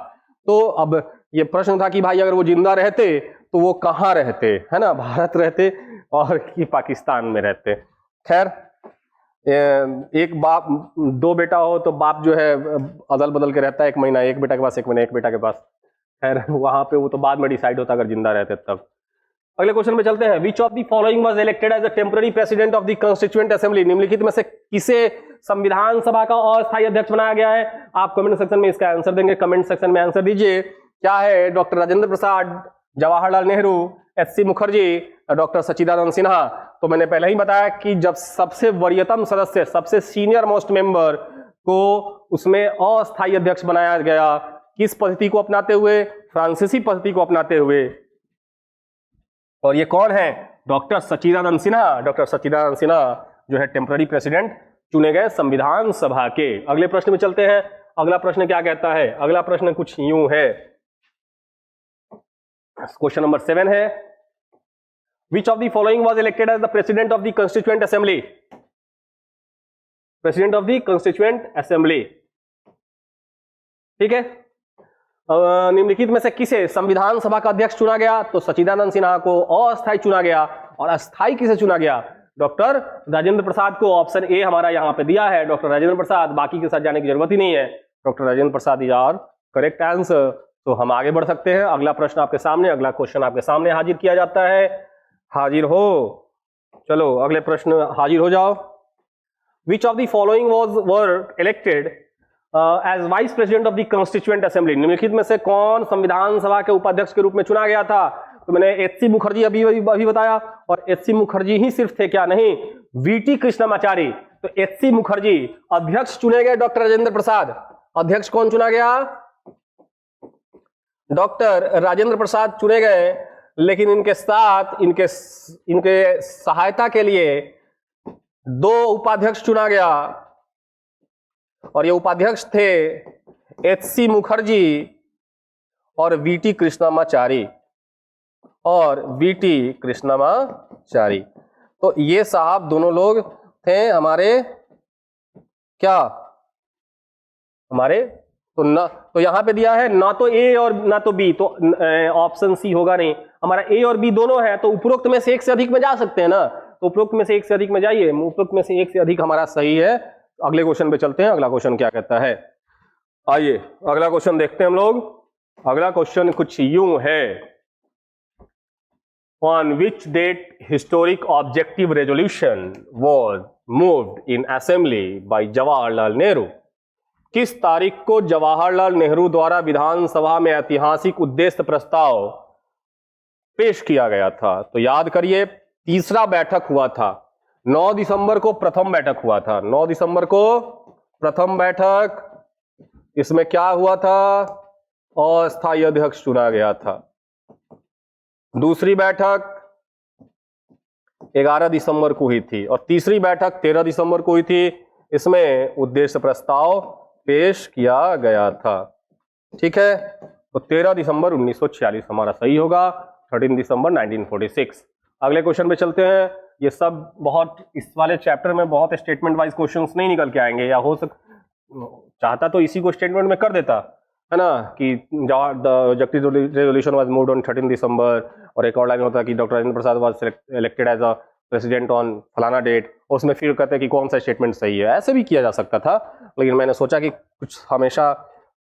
तो अब ये प्रश्न था कि भाई अगर वो जिंदा रहते तो वो कहाँ रहते, है ना, भारत रहते और कि पाकिस्तान में रहते। खैर, एक बाप दो बेटा हो तो बाप जो है अदल बदल के रहता है, एक महीना एक बेटा के पास, एक महीना एक बेटा के पास। खैर वहां पे वो तो बाद में डिसाइड होता अगर जिंदा रहते तब। अगले क्वेश्चन पे चलते हैं। Which of the following was elected as a temporary president of the constituent assembly? निम्नलिखित में से किसे संविधान सभा का अस्थायी अध्यक्ष बनाया गया है? आप कमेंट सेक्शन में इसका आंसर देंगे, कमेंट सेक्शन में आंसर दीजिए। क्या है? डॉक्टर राजेंद्र प्रसाद, जवाहरलाल नेहरू, एच.सी. मुखर्जी, डॉक्टर सच्चिदानंद सिन्हा। तो मैंने पहले ही बताया कि जब सबसे वरीयतम सदस्य, सबसे सीनियर मोस्ट मेंबर को उसमें अस्थायी अध्यक्ष बनाया गया, किस पद्धति को अपनाते हुए? फ्रांसीसी पद्धति को अपनाते हुए। और ये कौन है? डॉक्टर सच्चिदानंद सिन्हा। डॉक्टर सच्चिदानंद सिन्हा जो है टेम्पररी प्रेसिडेंट चुने गए संविधान सभा के। अगले प्रश्न में चलते हैं। अगला प्रश्न क्या कहता है? अगला प्रश्न कुछ यूं है, क्वेश्चन नंबर 7 है, which of the following was elected as the president of the constituent assembly? President of the constituent assembly, ठीक है। निम्नलिखित में से किसे संविधान सभा का अध्यक्ष चुना गया? तो सच्चिदानंद सिन्हा को अस्थायी चुना गया। और अस्थायी किसे चुना गया? डॉक्टर राजेंद्र प्रसाद को। ऑप्शन ए हमारा यहां पे दिया है, डॉक्टर राजेंद्र प्रसाद। बाकी के साथ जाने की जरूरत ही नहीं है, doctor Rajendra Prasad is our correct answer. तो हम आगे बढ़ सकते हैं। अगला प्रश्न आपके सामने, अगला क्वेश्चन आपके सामने हाजिर किया जाता है। हाजिर हो, चलो अगले प्रश्न हाजिर हो जाओ। Which of the following were elected as vice president of the constituent assembly? निम्नलिखित में से कौन संविधान सभा के उपाध्यक्ष के रूप में चुना गया था? तो मैंने एच सी मुखर्जी अभी बताया, और एच सी मुखर्जी ही सिर्फ थे क्या? नहीं, वीटी कृष्णमाचारी। तो एच सी मुखर्जी अध्यक्ष चुने गए, डॉक्टर राजेंद्र प्रसाद। अध्यक्ष कौन चुना गया? डॉक्टर राजेंद्र प्रसाद चुने गए। लेकिन इनके साथ इनके सहायता के लिए 2 उपाध्यक्ष चुना गया, और ये उपाध्यक्ष थे एच सी मुखर्जी और वीटी कृष्णमाचारी। तो ये साहब दोनों लोग थे हमारे क्या? हमारे तो यहां पे दिया है ना तो ए और ना तो बी, तो ऑप्शन सी होगा नहीं। हमारा ए और बी दोनों है, तो उपरोक्त में से एक से अधिक में जा सकते हैं ना, तो उपरोक्त में से एक से अधिक में जाइए। उपरोक्त में से एक से अधिक हमारा सही है। अगले क्वेश्चन पे चलते हैं। अगला क्वेश्चन क्या कहता है? आइए अगला क्वेश्चन देखते हैं हम लोग। अगला क्वेश्चन कुछ यूं है, on which date historic objective resolution was moved in assembly by Jawaharlal Nehru? किस तारीख को जवाहरलाल नेहरू द्वारा विधानसभा में ऐतिहासिक उद्देश्य प्रस्ताव पेश किया गया था? तो याद करिए, तीसरा बैठक हुआ था। 9 दिसंबर को प्रथम बैठक हुआ था। 9 दिसंबर को प्रथम बैठक। इसमें क्या हुआ था? अस्थायी अध्यक्ष चुना गया था। दूसरी बैठक 11 दिसंबर को हुई थी, और तीसरी बैठक 13 दिसंबर को हुई थी। इसमें उद्देश्य प्रस्ताव पेश किया गया था, ठीक है। तो 13 दिसंबर 1946 हमारा सही होगा। 13 दिसंबर 1946। अगले क्वेश्चन पे चलते हैं। ये सब बहुत, इस वाले चैप्टर में बहुत स्टेटमेंट वाइज क्वेश्चंस नहीं निकल के आएंगे, या हो चाहता तो इसी को स्टेटमेंट में कर देता है ना, कि objective resolution was moved on 13 December, और एक और लाइन होता है कि doctor Rajendra Prasad was elected as a president on फलाना डेट, और उसमें फिर कहते हैं कि कौन सा स्टेटमेंट सही है। ऐसे भी किया जा सकता था, लेकिन मैंने सोचा कि कुछ हमेशा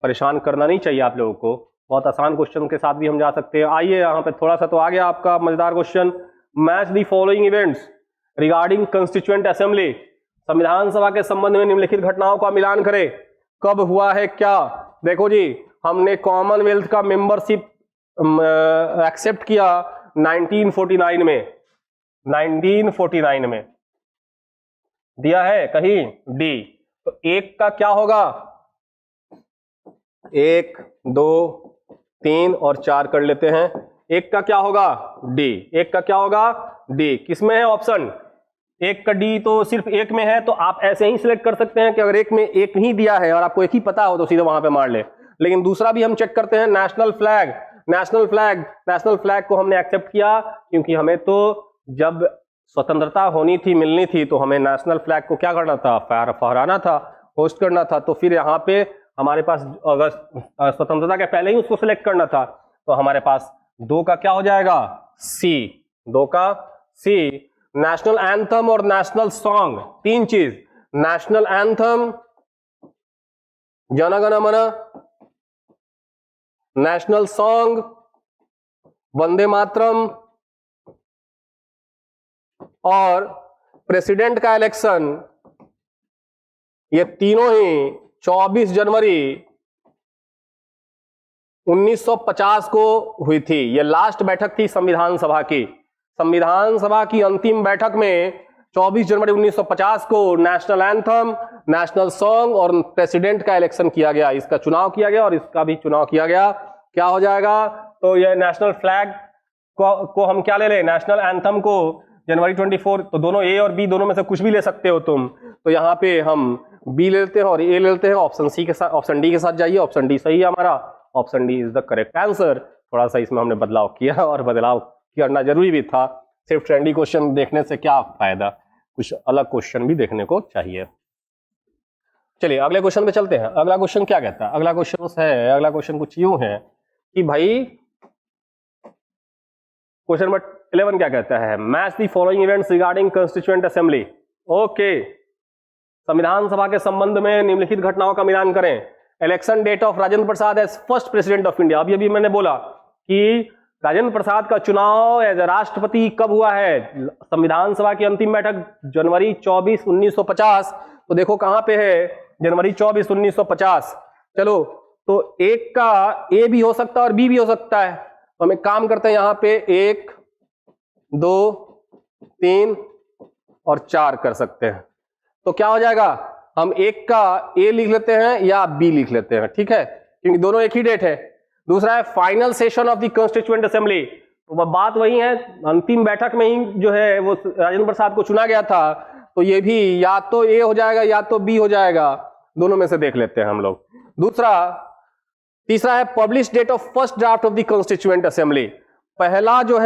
परेशान करना नहीं चाहिए आप लोगों को। बहुत आसान क्वेश्चन के साथ भी हम जा सकते हैं। आइए यहाँ पे थोड़ा सा तो आ गया आपका मजेदार question. Match the following events regarding constituent assembly. संविधान सभा के संबंध में निम्नलिखित घटनाओं का मिलान करें। कब हुआ है क्या? देखो जी, हमने कॉमनवेल्थ का मेंबरशिप एक्सेप्ट किया 1949 में। 1949 में दिया है कहीं डी। तो एक का क्या होगा? 1, 2, 3 और 4 कर लेते हैं। एक का क्या होगा? डी। एक का क्या होगा? डी। किसमें है ऑप्शन? एक का डी तो सिर्फ एक में है, तो आप ऐसे ही सिलेक्ट कर सकते हैं कि अगर एक में एक ही दिया है और आपको एक ही पता हो तो सीधे वहां पे मार ले। लेकिन दूसरा भी हम चेक करते हैं, नेशनल फ्लैग। नेशनल फ्लैग को हमने एक्सेप्ट किया क्योंकि हमें तो जब स्वतंत्रता होनी थी, मिलनी थी, तो हमें नेशनल फ्लैग को क्या करना था? फहराना था, होस्ट करना था। तो फिर यहाँ पे हमारे पास अगर स्वतंत्रता के पहले ही उसको सिलेक्ट करना था, तो हमारे पास 2 का क्या हो जाएगा? सी। 2 का सी। नेशनल एंथम और नेशनल सॉन्ग, 3 चीज। नेशनल एंथम जन गण मन, नेशनल सॉन्ग वंदे मातरम, और प्रेसिडेंट का इलेक्शन, ये तीनों ही 24 जनवरी 1950 को हुई थी। ये लास्ट बैठक थी संविधान सभा की। संविधान सभा की अंतिम बैठक में 24 जनवरी 1950 को नेशनल एंथम, नेशनल सॉन्ग और प्रेसिडेंट का इलेक्शन किया गया। इसका चुनाव किया गया और इसका भी चुनाव किया गया। क्या हो जाएगा? तो ये नेशनल फ्लैग को हम क्या ले लें? नेशनल एंथम को जनवरी 24, तो दोनों ए और बी दोनों में से कुछ भी ले सकते हो तुम। तो यहाँ पे हम बी ले लेते हैं और ए ले लेते हैं। ऑप्शन सी के साथ, ऑप्शन डी के साथ जाइए। ऑप्शन डी सही है हमारा, option D is the correct answer. थोड़ा सा इसमें हमने बदलाव किया और बदलाव करना जरूरी भी था। सिर्फ ट्रेंडी क्वेश्चन देखने से क्या फायदा, कुछ अलग क्वेश्चन भी देखने को चाहिए। चलिए अगले क्वेश्चन पे चलते हैं। अगला क्वेश्चन क्या कहता है? अगला क्वेश्चन कुछ यूं है कि भाई क्वेश्चन नंबर 11 क्या कहता है? Match the following events regarding constituent assembly. Okay, संविधान सभा के संबंध में निम्नलिखित घटनाओं का मिलान करें। Election date of Rajendra Prasad as first president of India. अभी मैंने बोला कि राजेंद्र प्रसाद का चुनाव एज राष्ट्रपति कब हुआ है? संविधान सभा की अंतिम बैठक जनवरी 24, 1950। तो देखो कहां पे है, जनवरी 24, 1950। चलो, तो एक का ए भी हो सकता है और बी भी हो सकता है। तो हम एक काम करते हैं, यहां पे 1, 2, 3 और 4 कर सकते हैं। तो क्या हो जाएगा, हम एक का ए लिख लेते हैं या बी लिख लेते हैं, ठीक है, क्योंकि दोनों एक ही डेट है। दूसरा है final session of the constituent assembly. तो बात वही है, अंतिम बैठक में ही जो है वो राजेंद्र प्रसाद को चुना गया था। तो ये भी या तो ए हो जाएगा या तो बी हो जाएगा, दोनों में से देख लेते हैं हम लोग। तीसरा है publish date of first draft of the constituent assembly. पहला जो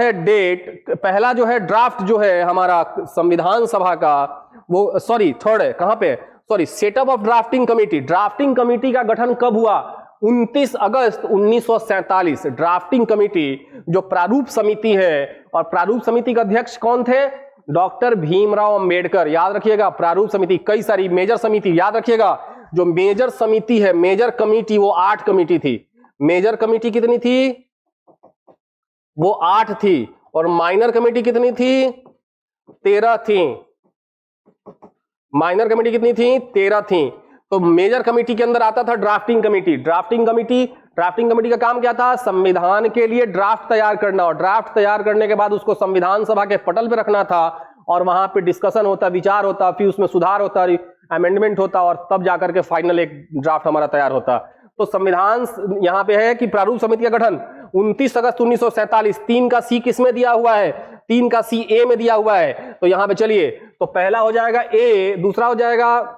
है ड्राफ्ट जो है हमारा संविधान सभा का, वो थर्ड है, कहां पे, setup of drafting committee. Drafting committee का गठन कब हुआ? 29 अगस्त 1947। ड्राफ्टिंग कमेटी जो प्रारूप समिति है, और प्रारूप समिति का अध्यक्ष कौन थे? डॉक्टर भीमराव अंबेडकर। याद रखिएगा, प्रारूप समिति, कई सारी मेजर समिति, याद रखिएगा जो मेजर समिति है, मेजर कमेटी, वो 8 कमेटी थी। मेजर कमेटी कितनी थी? वो 8 थी। और माइनर कमेटी कितनी थी? 13 थी। माइनर कमेटी कितनी थी? 13 थी। तो मेजर कमेटी के अंदर आता था ड्राफ्टिंग कमेटी। ड्राफ्टिंग कमेटी का काम क्या था? संविधान के लिए ड्राफ्ट तैयार करना, और ड्राफ्ट तैयार करने के बाद उसको संविधान सभा के पटल पे रखना था, और वहां पे डिस्कशन होता, विचार होता, फिर उसमें सुधार होता, अमेंडमेंट होता, और तब जाकर के फाइनल एक ड्राफ्ट हमारा तैयार होता। तो संविधान यहां पे है कि प्रारूप समिति का गठन 29 अगस्त 1947। 3 का सी किस में दिया हुआ है? 3 का सी ए में दिया हुआ है। तो यहां पे चलिए, तो पहला हो जाएगा ए, दूसरा हो जाएगा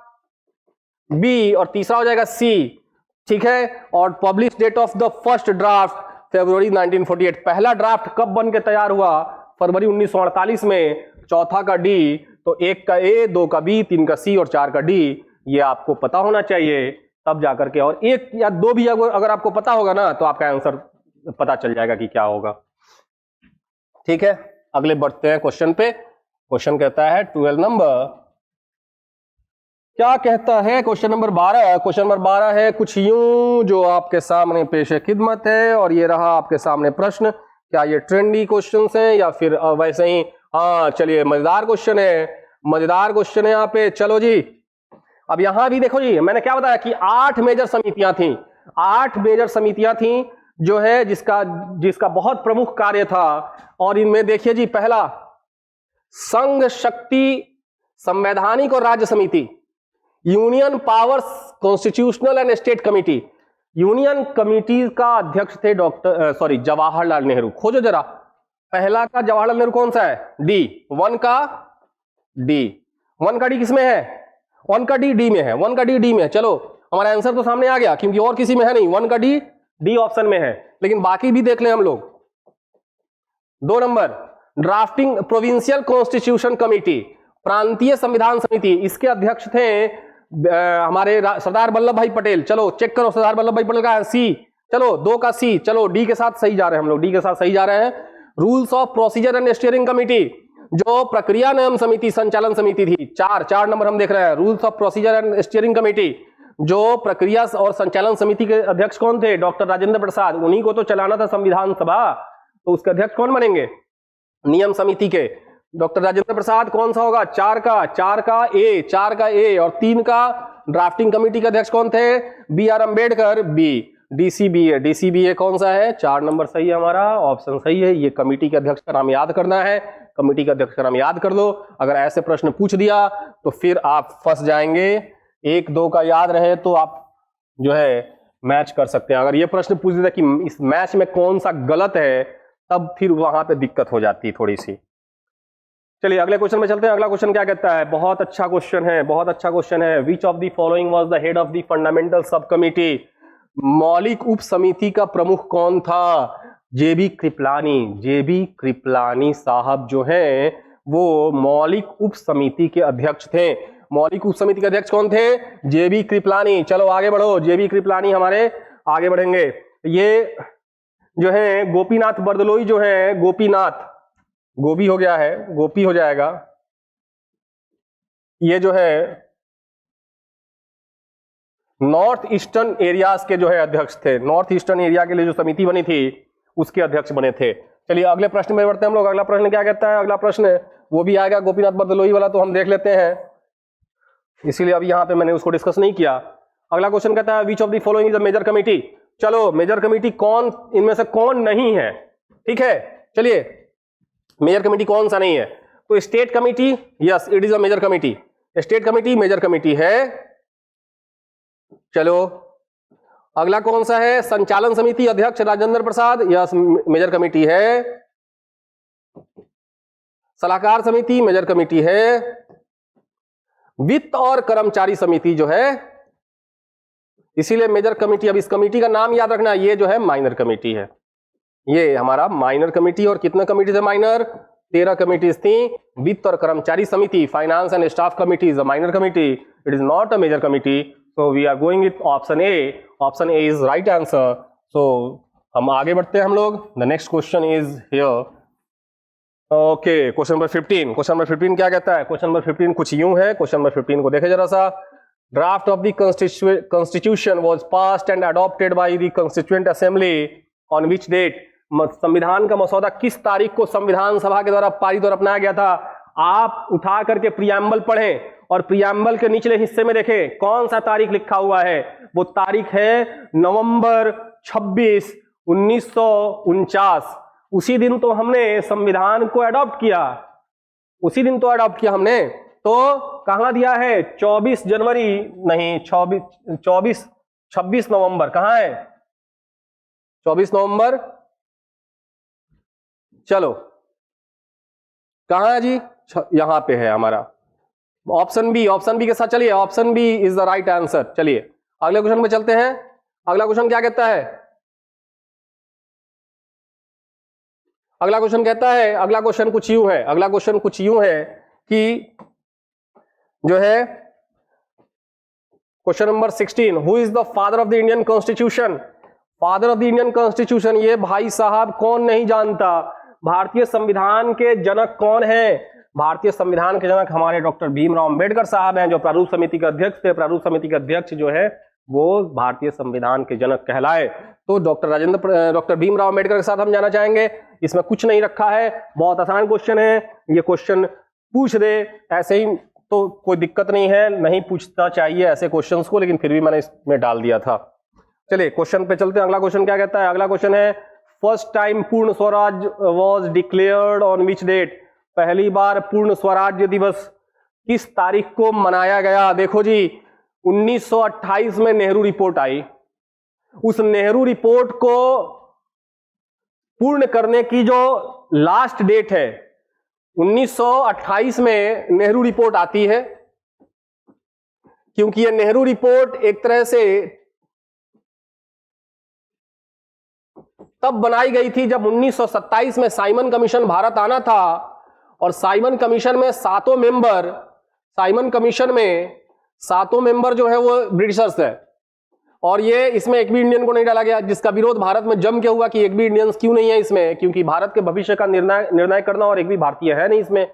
बी और तीसरा हो जाएगा सी, ठीक है। और publish date of the first draft February 1948। पहला ड्राफ्ट कब बन के तैयार हुआ? फरवरी 1948 में। चौथा का डी, तो 1 का ए, 2 का बी, 3 का सी और 4 का डी। ये आपको पता होना चाहिए, तब जाकर के, और 1 या 2 भी अगर आपको पता होगा ना, तो आपका आंसर पता चल जाएगा कि क्या होगा, ठीक है। अगले बढ़ते हैं क्वेश्चन पे। क्वेश्चन कहता है 12 नंबर, क्या कहता है? Question number 12। क्वेश्चन नंबर 12 है कुछ यूं जो आपके सामने पेश खिदमत है, और ये रहा आपके सामने प्रश्न। क्या ये ट्रेंडी क्वेश्चन है या फिर वैसे ही? हाँ चलिए, मजेदार क्वेश्चन है यहाँ पे। चलो जी, अब यहां भी देखो जी, मैंने क्या बताया कि 8 मेजर समितियां थी। 8 मेजर समितियां थी जो है, जिसका बहुत प्रमुख कार्य था। और इनमें देखिए जी, पहला संघ शक्ति संवैधानिक और राज्य समिति, union powers constitutional and state committee. Union committee का अध्यक्ष थे जवाहरलाल नेहरू। खोजो जरा, पहला का जवाहरलाल नेहरू कौन सा है? डी। 1 का डी किसमें है? 1 का डी में है। 1 का डी में है। चलो, हमारा आंसर तो सामने आ गया, क्योंकि और किसी में है नहीं। 1 का डी ऑप्शन में है, लेकिन बाकी भी देख लें हम लोग। 2 number, drafting provincial constitution committee, प्रांतीय संविधान समिति। इसके अध्यक्ष थे हमारे सरदार वल्लभ भाई पटेल। चलो चेक करो, सरदार वल्लभ भाई पटेल का है सी। चलो 2 का सी। चलो डी के साथ सही जा रहे हैं हम लोग, डी के साथ सही जा रहे हैं। Rules of procedure and steering committee, जो प्रक्रिया नियम समिति, संचालन समिति थी। 4 नंबर हम देख रहे हैं। Rules of procedure and steering committee, जो प्रक्रिया और संचालन समिति के अध्यक्ष कौन थे? डॉक्टर राजेंद्र प्रसाद। उन्हीं को तो चलाना था संविधान सभा, तो उसके अध्यक्ष कौन बनेंगे? नियम समिति के डॉक्टर राजेंद्र प्रसाद। कौन सा होगा? 4 का ए। और 3 का ड्राफ्टिंग कमेटी के अध्यक्ष कौन थे? BR अम्बेडकर। बी। डीसीबीए कौन सा है? 4 नंबर सही है हमारा, ऑप्शन सही है। ये कमेटी के अध्यक्ष का नाम याद करना है, कमेटी का अध्यक्ष का नाम याद कर लो। अगर ऐसे प्रश्न पूछ दिया तो फिर आप फंस जाएंगे। 1-2 का याद रहे तो आप जो है मैच कर सकते हैं। अगर ये प्रश्न पूछ दिया कि इस मैच में कौन सा गलत है, तब फिर वहां पे दिक्कत हो जाती है थोड़ी सी। चलिए अगले क्वेश्चन में चलते हैं। अगला क्वेश्चन क्या कहता है, बहुत अच्छा क्वेश्चन है, बहुत अच्छा क्वेश्चन है। Which of the following was the head of the fundamental सब कमिटी, मौलिक उप समिति का प्रमुख कौन था? जेबी कृपलानी। जेबी कृपलानी साहब जो हैं वो मौलिक उप समिति के अध्यक्ष थे। मौलिक उप समिति के अध्यक्ष कौन थे? जेबी कृपलानी। चलो आगे बढ़ो, जेबी कृपलानी हमारे आगे बढ़ेंगे। ये जो है गोपीनाथ बरदलोई जो है, गोपीनाथ, गोपी हो गया है, गोपी हो जाएगा, ये जो है नॉर्थ ईस्टर्न एरियाज के जो है अध्यक्ष थे। नॉर्थ ईस्टर्न एरिया के लिए जो समिति बनी थी उसके अध्यक्ष बने थे। चलिए अगले प्रश्न में बढ़ते हैं हम लोग। अगला प्रश्न क्या कहता है? अगला प्रश्न वो भी आएगा गोपीनाथ बरदलोई वाला, तो हम देख लेते हैं, इसीलिए अभी यहां पे मैंने उसको डिस्कस नहीं किया। अगला क्वेश्चन कहता है which of the following is a major committee. चलो मेजर कमिटी कौन, इनमें से कौन नहीं है? ठीक है, चलिए मेजर कमिटी कौन सा नहीं है? तो state committee, yes it is a major committee. State committee major committee है। चलो अगला कौन सा है? संचालन समिति अध्यक्ष Rajendra Prasad, yes major committee है। सलाहकार समिति मेजर कमिटी है। वित्त और कर्मचारी समिति जो है, इसीलिए मेजर कमिटी। अब इस कमिटी का नाम याद रखना, ये जो है माइनर कमिटी है, ये हमारा माइनर कमिटी। और कितने कमिटी थे माइनर? 13 कमिटीज थी। वित्त और कर्मचारी समिति, finance and staff committee is a minor committee, it is not a major committee. So we are going with option A. Option A is right answer. So हम आगे बढ़ते हैं हम लोग। The next question is here. Okay, question number 15। Question number 15 क्या कहता है? Question number 15 कुछ यूं है। क्वेश्चन नंबर 15 को देखे जरा सा। Draft of the constitution was passed and adopted by the constituent assembly on which date. संविधान का मसौदा किस तारीख को संविधान सभा के द्वारा पारित और अपनाया गया था? आप उठा करके प्रियम्बल पढ़ें और प्रियम्बल के निचले हिस्से में देखें कौन सा तारीख लिखा हुआ है। वो तारीख है नवंबर 26, 1949। उसी दिन तो हमने संविधान को अडॉप्ट किया, उसी दिन तो अडॉप्ट किया हमने। तो कहां दिया है? 24 जनवरी नहीं, 26 नवंबर। कहां है? 24 नवंबर। चलो कहां है जी? यहां पे है हमारा ऑप्शन बी। ऑप्शन बी के साथ चलिए, option B is the right answer. चलिए अगले क्वेश्चन में चलते हैं। अगला क्वेश्चन क्या कहता है? अगला क्वेश्चन कहता है, अगला क्वेश्चन कुछ यूं है, अगला क्वेश्चन कुछ यूं है कि जो है question number 16, who is the father of the Indian constitution? Father of the Indian constitution, ये भाई साहब कौन नहीं जानता? भारतीय संविधान के जनक कौन है? भारतीय संविधान के जनक हमारे डॉक्टर भीमराव अंबेडकर साहब हैं, जो प्रारूप समिति के अध्यक्ष थे। प्रारूप समिति के अध्यक्ष जो है वो भारतीय संविधान के जनक कहलाए। तो डॉक्टर भीमराव अंबेडकर के साथ हम जाना चाहेंगे। इसमें कुछ नहीं रखा है, बहुत आसान क्वेश्चन है। ये क्वेश्चन पूछ दे ऐसे ही तो कोई दिक्कत नहीं है, नहीं पूछना चाहिए ऐसे क्वेश्चंस को, लेकिन फिर भी मैंने इसमें डाल दिया था। चलिए क्वेश्चन पे चलते हैं। अगला क्वेश्चन क्या कहता है? अगला क्वेश्चन है first time Purna Swaraj was declared on which date? पहली बार पूर्ण स्वराज्य दिवस किस तारीख को मनाया गया? देखो जी 1928 में नेहरू रिपोर्ट आई। उस नेहरू रिपोर्ट को पूर्ण करने की जो लास्ट डेट है 1928 में नेहरू रिपोर्ट आती है, क्योंकि यह नेहरू रिपोर्ट एक तरह से तब बनाई गई थी जब 1927 में साइमन कमीशन भारत आना था। और साइमन कमीशन में सातों मेंबर जो है वो ब्रिटिशर्स है। और ये इसमें एक भी इंडियन को नहीं डाला गया, जिसका विरोध भारत में जम के हुआ कि एक भी इंडियंस क्यों नहीं है इसमें, क्योंकि भारत के भविष्य का निर्णय करना और एक भी भारतीय है नहीं इसमें।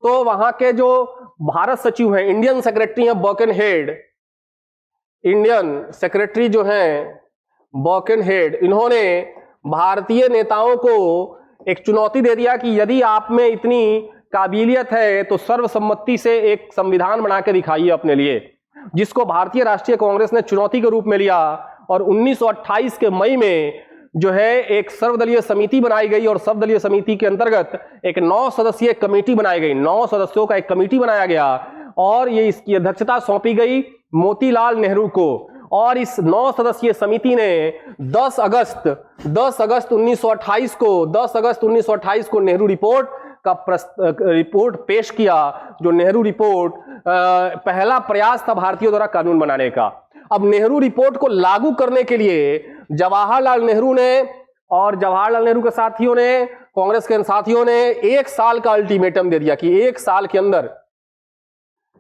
तो वहां के जो भारत सचिव हैं, इंडियन सेक्रेटरी हैं बर्कनहेड, इंडियन सेक्रेटरी जो हैं बर्कनहेड, इन्होंने भारतीय नेताओं को एक चुनौती दे दिया कि यदि आप में इतनी काबिलियत है तो सर्वसम्मति से एक संविधान बना के दिखाइए अपने लिए, जिसको भारतीय राष्ट्रीय कांग्रेस ने चुनौती के रूप में लिया। और 1928 के मई में जो है एक सर्वदलीय समिति बनाई गई और सर्वदलीय समिति के अंतर्गत एक 9 सदस्यीय कमेटी बनाई गई। 9 सदस्यों का एक कमेटी बनाया गया और ये इसकी अध्यक्षता सौंपी गई मोतीलाल नेहरू को। और इस 9 सदस्यीय समिति ने 10 अगस्त 1928 को नेहरू रिपोर्ट रिपोर्ट पेश किया, जो नेहरू रिपोर्ट पहला प्रयास था भारतीयों द्वारा कानून बनाने का। अब नेहरू रिपोर्ट को लागू करने के लिए जवाहरलाल नेहरू ने और जवाहरलाल नेहरू के साथियों ने, कांग्रेस के साथियों ने 1 साल का अल्टीमेटम दे दिया कि 1 साल के अंदर,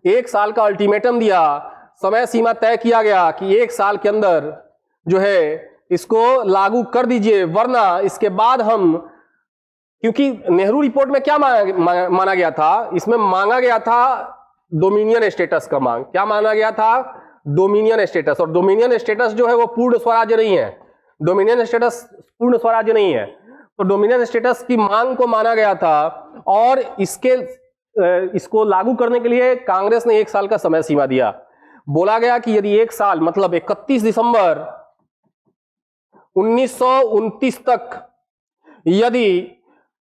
1 साल का अल्टीमेटम दिया, समय सीमा तय किया गया कि 1 साल के अंदर जो है इसको लागू कर दीजिए, वरना इसके बाद हम, क्योंकि नेहरू रिपोर्ट में क्या माना गया था, इसमें मांगा गया था डोमिनियन स्टेटस का मांग। क्या माना गया था? Dominion status. और डोमिनियन स्टेटस जो है वो पूर्ण स्वराज्य नहीं है, डोमिनियन स्टेटस पूर्ण स्वराज्य नहीं है। तो डोमिनियन स्टेटस की मांग को माना गया था और इसको लागू करने के लिए कांग्रेस ने 1 साल का समय सीमा दिया। बोला गया कि यदि 1 साल मतलब 31 दिसंबर 1929 तक यदि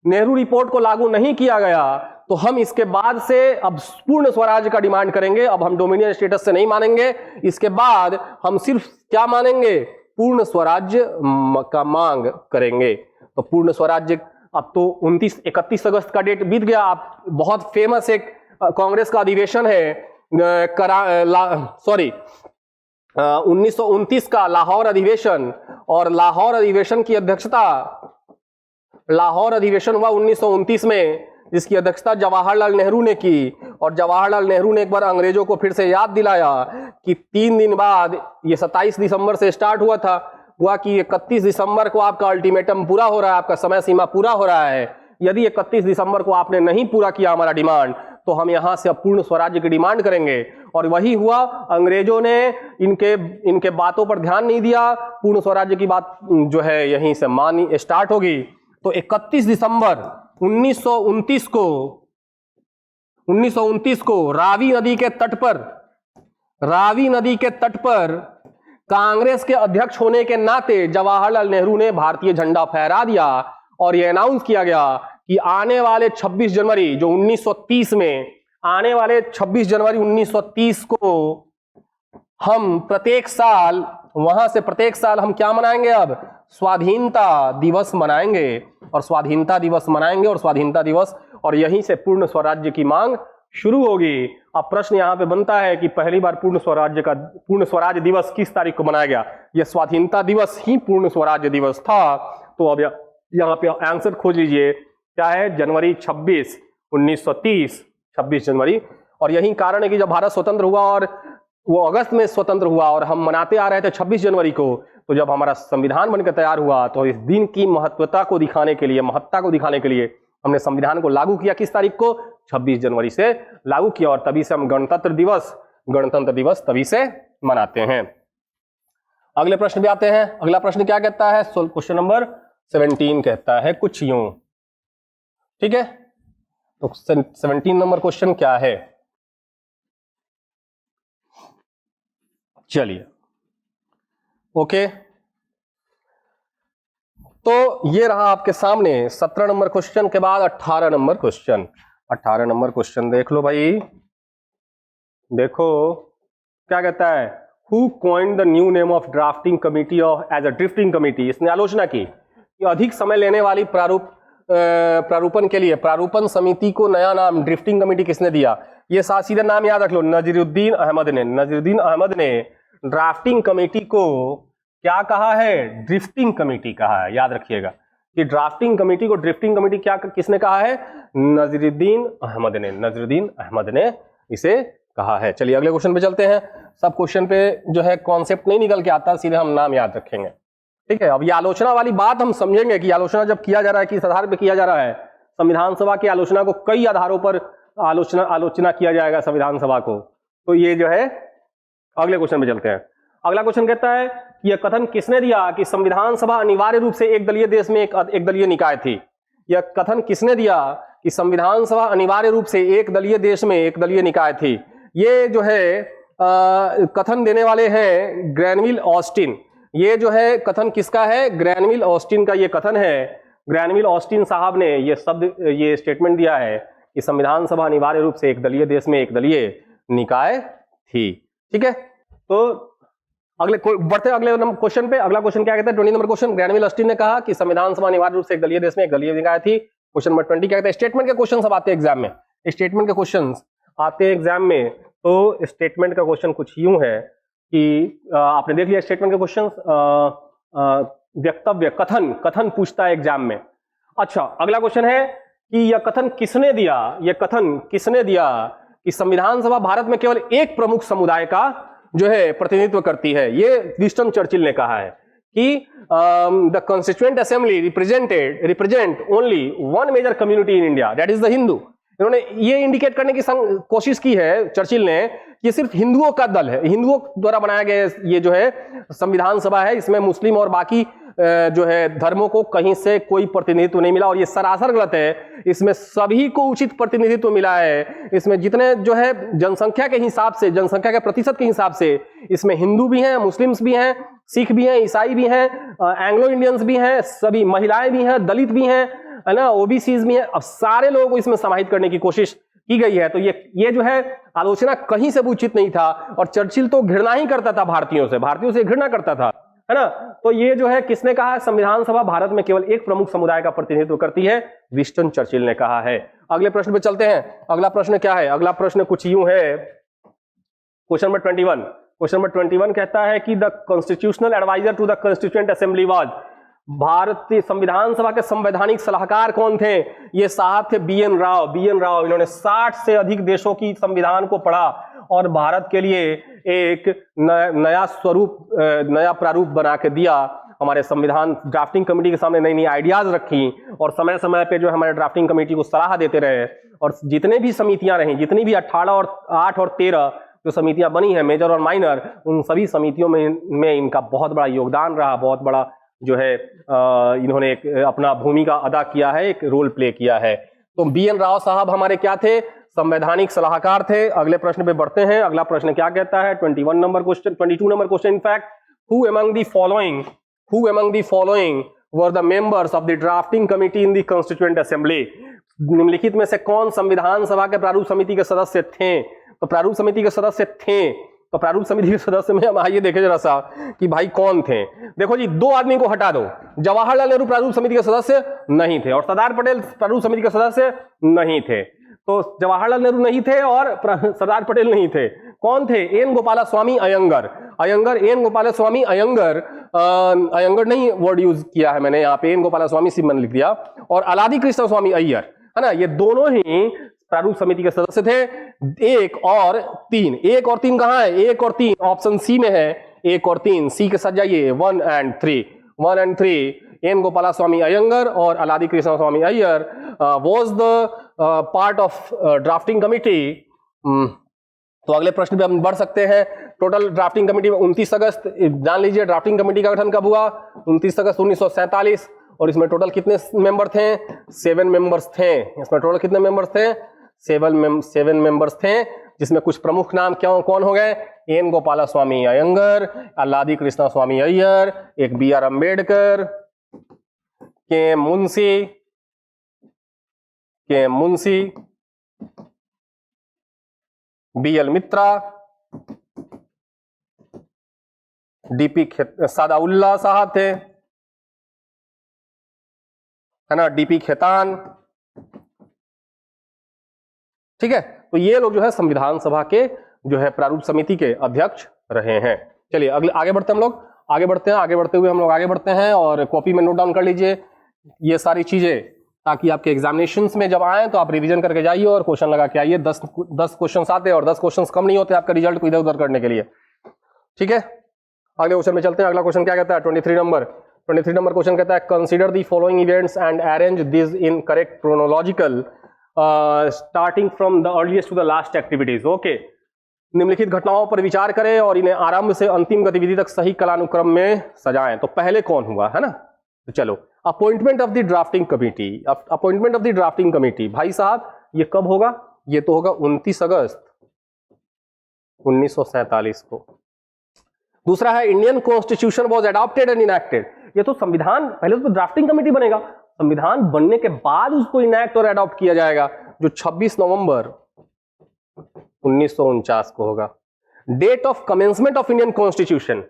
नेहरू रिपोर्ट को लागू नहीं किया गया तो हम इसके बाद से अब पूर्ण स्वराज का डिमांड करेंगे। अब हम डोमिनियन स्टेटस से नहीं मानेंगे, इसके बाद हम सिर्फ क्या मानेंगे? पूर्ण स्वराज्य का मांग करेंगे। तो पूर्ण स्वराज्य, अब तो 31 अगस्त का डेट बीत गया। आप बहुत फेमस एक कांग्रेस का अधिवेशन है 1929 का लाहौर अधिवेशन, और लाहौर अधिवेशन की अध्यक्षता, लाहौर अधिवेशन हुआ 1929 में, जिसकी अध्यक्षता जवाहरलाल नेहरू ने की। और जवाहरलाल नेहरू ने एक बार अंग्रेजों को फिर से याद दिलाया कि 3 दिन बाद, ये 27 दिसंबर से स्टार्ट हुआ कि 31 दिसंबर को आपका अल्टीमेटम पूरा हो रहा है, आपका समय सीमा पूरा हो रहा है। यदि 31 दिसंबर को आपने नहीं पूरा किया हमारा डिमांड, तो हम यहां से अब पूर्ण स्वराज्य की डिमांड करेंगे। और वही हुआ, अंग्रेजों ने इनके बातों पर ध्यान नहीं दिया, पूर्ण स्वराज्य की बात जो है यहीं से मानी स्टार्ट होगी। तो 31 दिसंबर 1929 को रावी नदी के तट पर कांग्रेस के अध्यक्ष होने के नाते जवाहरलाल नेहरू ने भारतीय झंडा फहरा दिया और यह अनाउंस किया गया कि आने वाले 26 जनवरी जो 1930 में, आने वाले 26 जनवरी 1930 को हम प्रत्येक साल, वहां से प्रत्येक साल हम क्या मनाएंगे? अब स्वाधीनता दिवस मनाएंगे और स्वाधीनता दिवस और यहीं से पूर्ण स्वराज्य की मांग शुरू होगी। अब प्रश्न यहां पे बनता है कि पहली बार पूर्ण स्वराज्य दिवस किस तारीख को मनाया गया? यह स्वाधीनता दिवस ही पूर्ण स्वराज्य दिवस था। तो अब यहां पे आंसर खोज लीजिए, क्या है? जनवरी 26, 1930, 26 जनवरी। और यही कारण है कि जब भारत स्वतंत्र हुआ और वो अगस्त में स्वतंत्र हुआ और हम मनाते आ रहे थे 26 जनवरी को, तो जब हमारा संविधान बनकर तैयार हुआ तो इस दिन की महत्ता को दिखाने के लिए हमने संविधान को लागू किया। किस तारीख को? 26 जनवरी से लागू किया। और तभी से हम गणतंत्र दिवस तभी से मनाते हैं। अगले प्रश्न पे आते हैं। अगला प्रश्न क्या कहता है? क्वेश्चन नंबर 17 कहता है कुछ यूं, ठीक है। तो 17 नंबर क्वेश्चन क्या है? चलिए, ओके, तो ये रहा आपके सामने 17 नंबर क्वेश्चन के बाद 18 नंबर क्वेश्चन। 18 नंबर क्वेश्चन देख लो भाई, देखो क्या कहता है। Who coined the new name of drafting committee as a drifting committee? इसने आलोचना की कि अधिक समय लेने वाली प्रारूपण के लिए प्रारूपण समिति को नया नाम ड्रिफ्टिंग कमेटी किसने दिया? ये सीधा नाम याद रख लो, नजीरुद्दीन अहमद ने ड्राफ्टिंग कमेटी को क्या कहा है? ड्रिफ्टिंग कमेटी कहा है। याद रखिएगा कि ड्राफ्टिंग कमेटी को ड्रिफ्टिंग कमेटी किसने कहा है? नजीरुद्दीन अहमद ने इसे कहा है। चलिए अगले क्वेश्चन पे चलते हैं। सब क्वेश्चन पे जो है कॉन्सेप्ट नहीं निकल के आता, सीधे हम नाम याद रखेंगे, ठीक है। अब ये आलोचना वाली बात हम समझेंगे कि आलोचना जब किया जा रहा है किस आधार पे किया जा रहा है। संविधान सभा की आलोचना को कई आधारों पर आलोचना किया जाएगा संविधान सभा को। तो ये जो है अगले क्वेश्चन पे चलते हैं। अगला क्वेश्चन कहता है कि यह कथन किसने दिया कि संविधान सभा अनिवार्य रूप से एक दलीय देश में एक दलीय निकाय थी? यह कथन किसने दिया कि संविधान सभा अनिवार्य रूप से एक दलीय देश में एक दलीय निकाय थी? ये जो है कथन देने वाले हैं ग्रैनविल ऑस्टिन। ये जो है कथन किसका है? ग्रैनविल ऑस्टिन का ये कथन है। ग्रैनविल ऑस्टिन साहब ने ये स्टेटमेंट दिया है कि संविधान सभा अनिवार्य रूप से एक दलीय देश में एक दलीय निकाय थी, ठीक है। तो बढ़ते अगले क्वेश्चन पे। अगला क्वेश्चन क्या कहता है? 20 नंबर क्वेश्चन। ग्रैनविल ऑस्टिन ने कहा कि संविधान सभा अनिवार्य रूप से एक दलीय देश में एक दलीय निकाय थी। क्वेश्चन नंबर 20 क्या कहता है, स्टेटमेंट के क्वेश्चन सब आते हैं एग्जाम में, स्टेटमेंट के क्वेश्चन आते हैं एग्जाम में। तो स्टेटमेंट का क्वेश्चन कुछ यूं है कि आपने देख लिया स्टेटमेंट के क्वेश्चन, वक्तव्य कथन, कथन पूछता है एग्जाम में। अच्छा, अगला क्वेश्चन है कि यह कथन किसने दिया, यह कथन किसने दिया कि संविधान सभा भारत में केवल एक प्रमुख समुदाय का जो है प्रतिनिधित्व करती है। ये विंस्टन चर्चिल ने कहा है कि the constituent assembly represent only one major community in India, that is the Hindu. इन्होंने ये इंडिकेट करने की कोशिश की है चर्चिल ने कि सिर्फ हिंदुओं का दल है, हिंदुओं द्वारा बनाया गया ये जो है संविधान सभा है, इसमें मुस्लिम और बाकी जो है धर्मों को कहीं से कोई प्रतिनिधित्व नहीं मिला, और ये सरासर गलत है। इसमें सभी को उचित प्रतिनिधित्व मिला है। इसमें जितने जो है जनसंख्या के हिसाब से, जनसंख्या के प्रतिशत के हिसाब से इसमें हिंदू भी हैं, मुस्लिम्स भी हैं, सिख भी हैं, ईसाई भी हैं, एंग्लो इंडियंस भी हैं, सभी महिलाएं भी हैं, दलित भी हैं, है ना, ओबीसीज भी हैं। अब सारे लोगों को इसमें समाहित करने की कोशिश की गई है। तो ये जो है आलोचना कहीं से भी उचित नहीं था, और चर्चिल तो घृणा ही करता था भारतीयों से घृणा करता था, है ना। तो ये जो है किसने कहा, संविधान सभा भारत में केवल एक प्रमुख समुदाय का प्रतिनिधित्व करती है, विंस्टन चर्चिल ने कहा है। अगले प्रश्न पे चलते हैं। अगला प्रश्न क्या है, अगला प्रश्न कुछ यूं है, क्वेश्चन नंबर 21। क्वेश्चन नंबर 21 कहता है कि the constitutional adviser to the constituent assembly was, भारतीय संविधान सभा के संवैधानिक सलाहकार कौन थे, ये साहब थे बी.एन. राव। बी.एन. राव, इन्होंने 60 से अधिक देशों की संविधान को पढ़ा और भारत के लिए एक नया स्वरूप, नया प्रारूप बना के दिया। हमारे संविधान ड्राफ्टिंग कमेटी के सामने नई नई आइडियाज रखी, और समय समय पे जो हमारे ड्राफ्टिंग कमेटी को सलाह देते रहे। और जितने भी समितियां रही, जितनी भी 8 और 13 जो समितियां बनी हैं, मेजर और माइनर, उन सभी समितियों में इनका बहुत बड़ा योगदान रहा, बहुत बड़ा जो है इन्होंने एक अपना भूमिका अदा किया है, एक रोल प्ले किया है। तो बी.एन. राव साहब हमारे क्या थे, संवैधानिक सलाहकार थे। अगले प्रश्न पे बढ़ते हैं। अगला प्रश्न क्या कहता है, 22 number question in fact, who among the following were the members of the drafting committee in the constituent assembly. निम्नलिखित में से कौन संविधान सभा के प्रारूप समिति के सदस्य थे। तो प्रारूप समिति के सदस्य थे, तो प्रारूप समिति के सदस्य में हम आइए देखें जरा सा कि भाई कौन थे। देखो जी, 2 आदमी को हटा दो, जवाहरलाल नेहरू प्रारूप समिति के सदस्य नहीं थे, और सरदार पटेल प्रारूप समिति के सदस्य नहीं थे। तो जवाहरलाल नेहरू नहीं थे और सरदार पटेल नहीं थे। कौन थे, एन गोपालास्वामी अयंगर। एन गोपालास्वामी अयंगर नहीं वर्ड यूज किया है मैंने यहाँ पे, एन गोपालास्वामी सिर्फ मैंने लिख दिया, और अलादी कृष्ण स्वामी अय्यर, है ना, ये दोनों ही प्रारूप समिति के सदस्य थे। 1 और 3 कहां है, 1 और 3 ऑप्शन सी में है। 1 और 3 सी के साथ जाइए, 1 and 3 एन गोपालास्वामी अयंगर और Alladi Krishnaswami Iyer was the part of drafting committee. तो अगले प्रश्न पे हम बढ़ सकते हैं। टोटल ड्राफ्टिंग कमेटी में 29 अगस्त, जान लीजिए ड्राफ्टिंग कमेटी का गठन कब हुआ, 29 अगस्त 1947, और इसमें टोटल कितने मेंबर थे, 7 मेंबर्स थे। इसमें टोटल कितने मेंबर्स थे, 7 मेंबर्स थे, जिसमें कुछ प्रमुख नाम कौन हो गए, एन गोपालास्वामी अयंगर, अलादी कृष्ण स्वामी अय्यर, एक बी.आर. अम्बेडकर, के मुंशी, बी.एल. मित्रा, डी.पी. सादाउल्लाह साहब थे, है ना, डी.पी. खेतान। ठीक है, तो ये लोग जो है संविधान सभा के जो है प्रारूप समिति के अध्यक्ष रहे हैं। चलिए अगले आगे बढ़ते हैं, हम लोग आगे बढ़ते हुए हम लोग आगे बढ़ते हैं, और कॉपी में नोट डाउन कर लीजिए ये सारी चीजें, ताकि आपके एग्जामिनेशंस में जब आए तो आप रिवीजन करके जाइए और क्वेश्चन लगा के आइए। 10 क्वेश्चन आते हैं, और 10 क्वेश्चन कम नहीं होते आपका रिजल्ट को इधर उधर करने के लिए। ठीक है, अगले क्वेश्चन में चलते हैं। अगला क्वेश्चन क्या कहता है, 23 नंबर क्वेश्चन कहता है, consider the following events and arrange this in correct chronological starting from the earliest to the last activities. Okay, निम्नलिखित घटनाओं पर विचार करें और इन्हें आरंभ से अंतिम गतिविधि तक सही कालानुक्रम में सजाएं। तो पहले कौन हुआ, है ना, तो चलो, appointment of the drafting committee. भाई साहब ये कब होगा, ये तो होगा 29 अगस्त 1947 को। दूसरा है Indian constitution was adopted and enacted. ये तो संविधान, पहले तो ड्राफ्टिंग कमेटी बनेगा, संविधान बनने के बाद उसको इनैक्ट और अडॉप्ट किया जाएगा, जो 26 नवंबर 1949 को होगा। Date of commencement of Indian constitution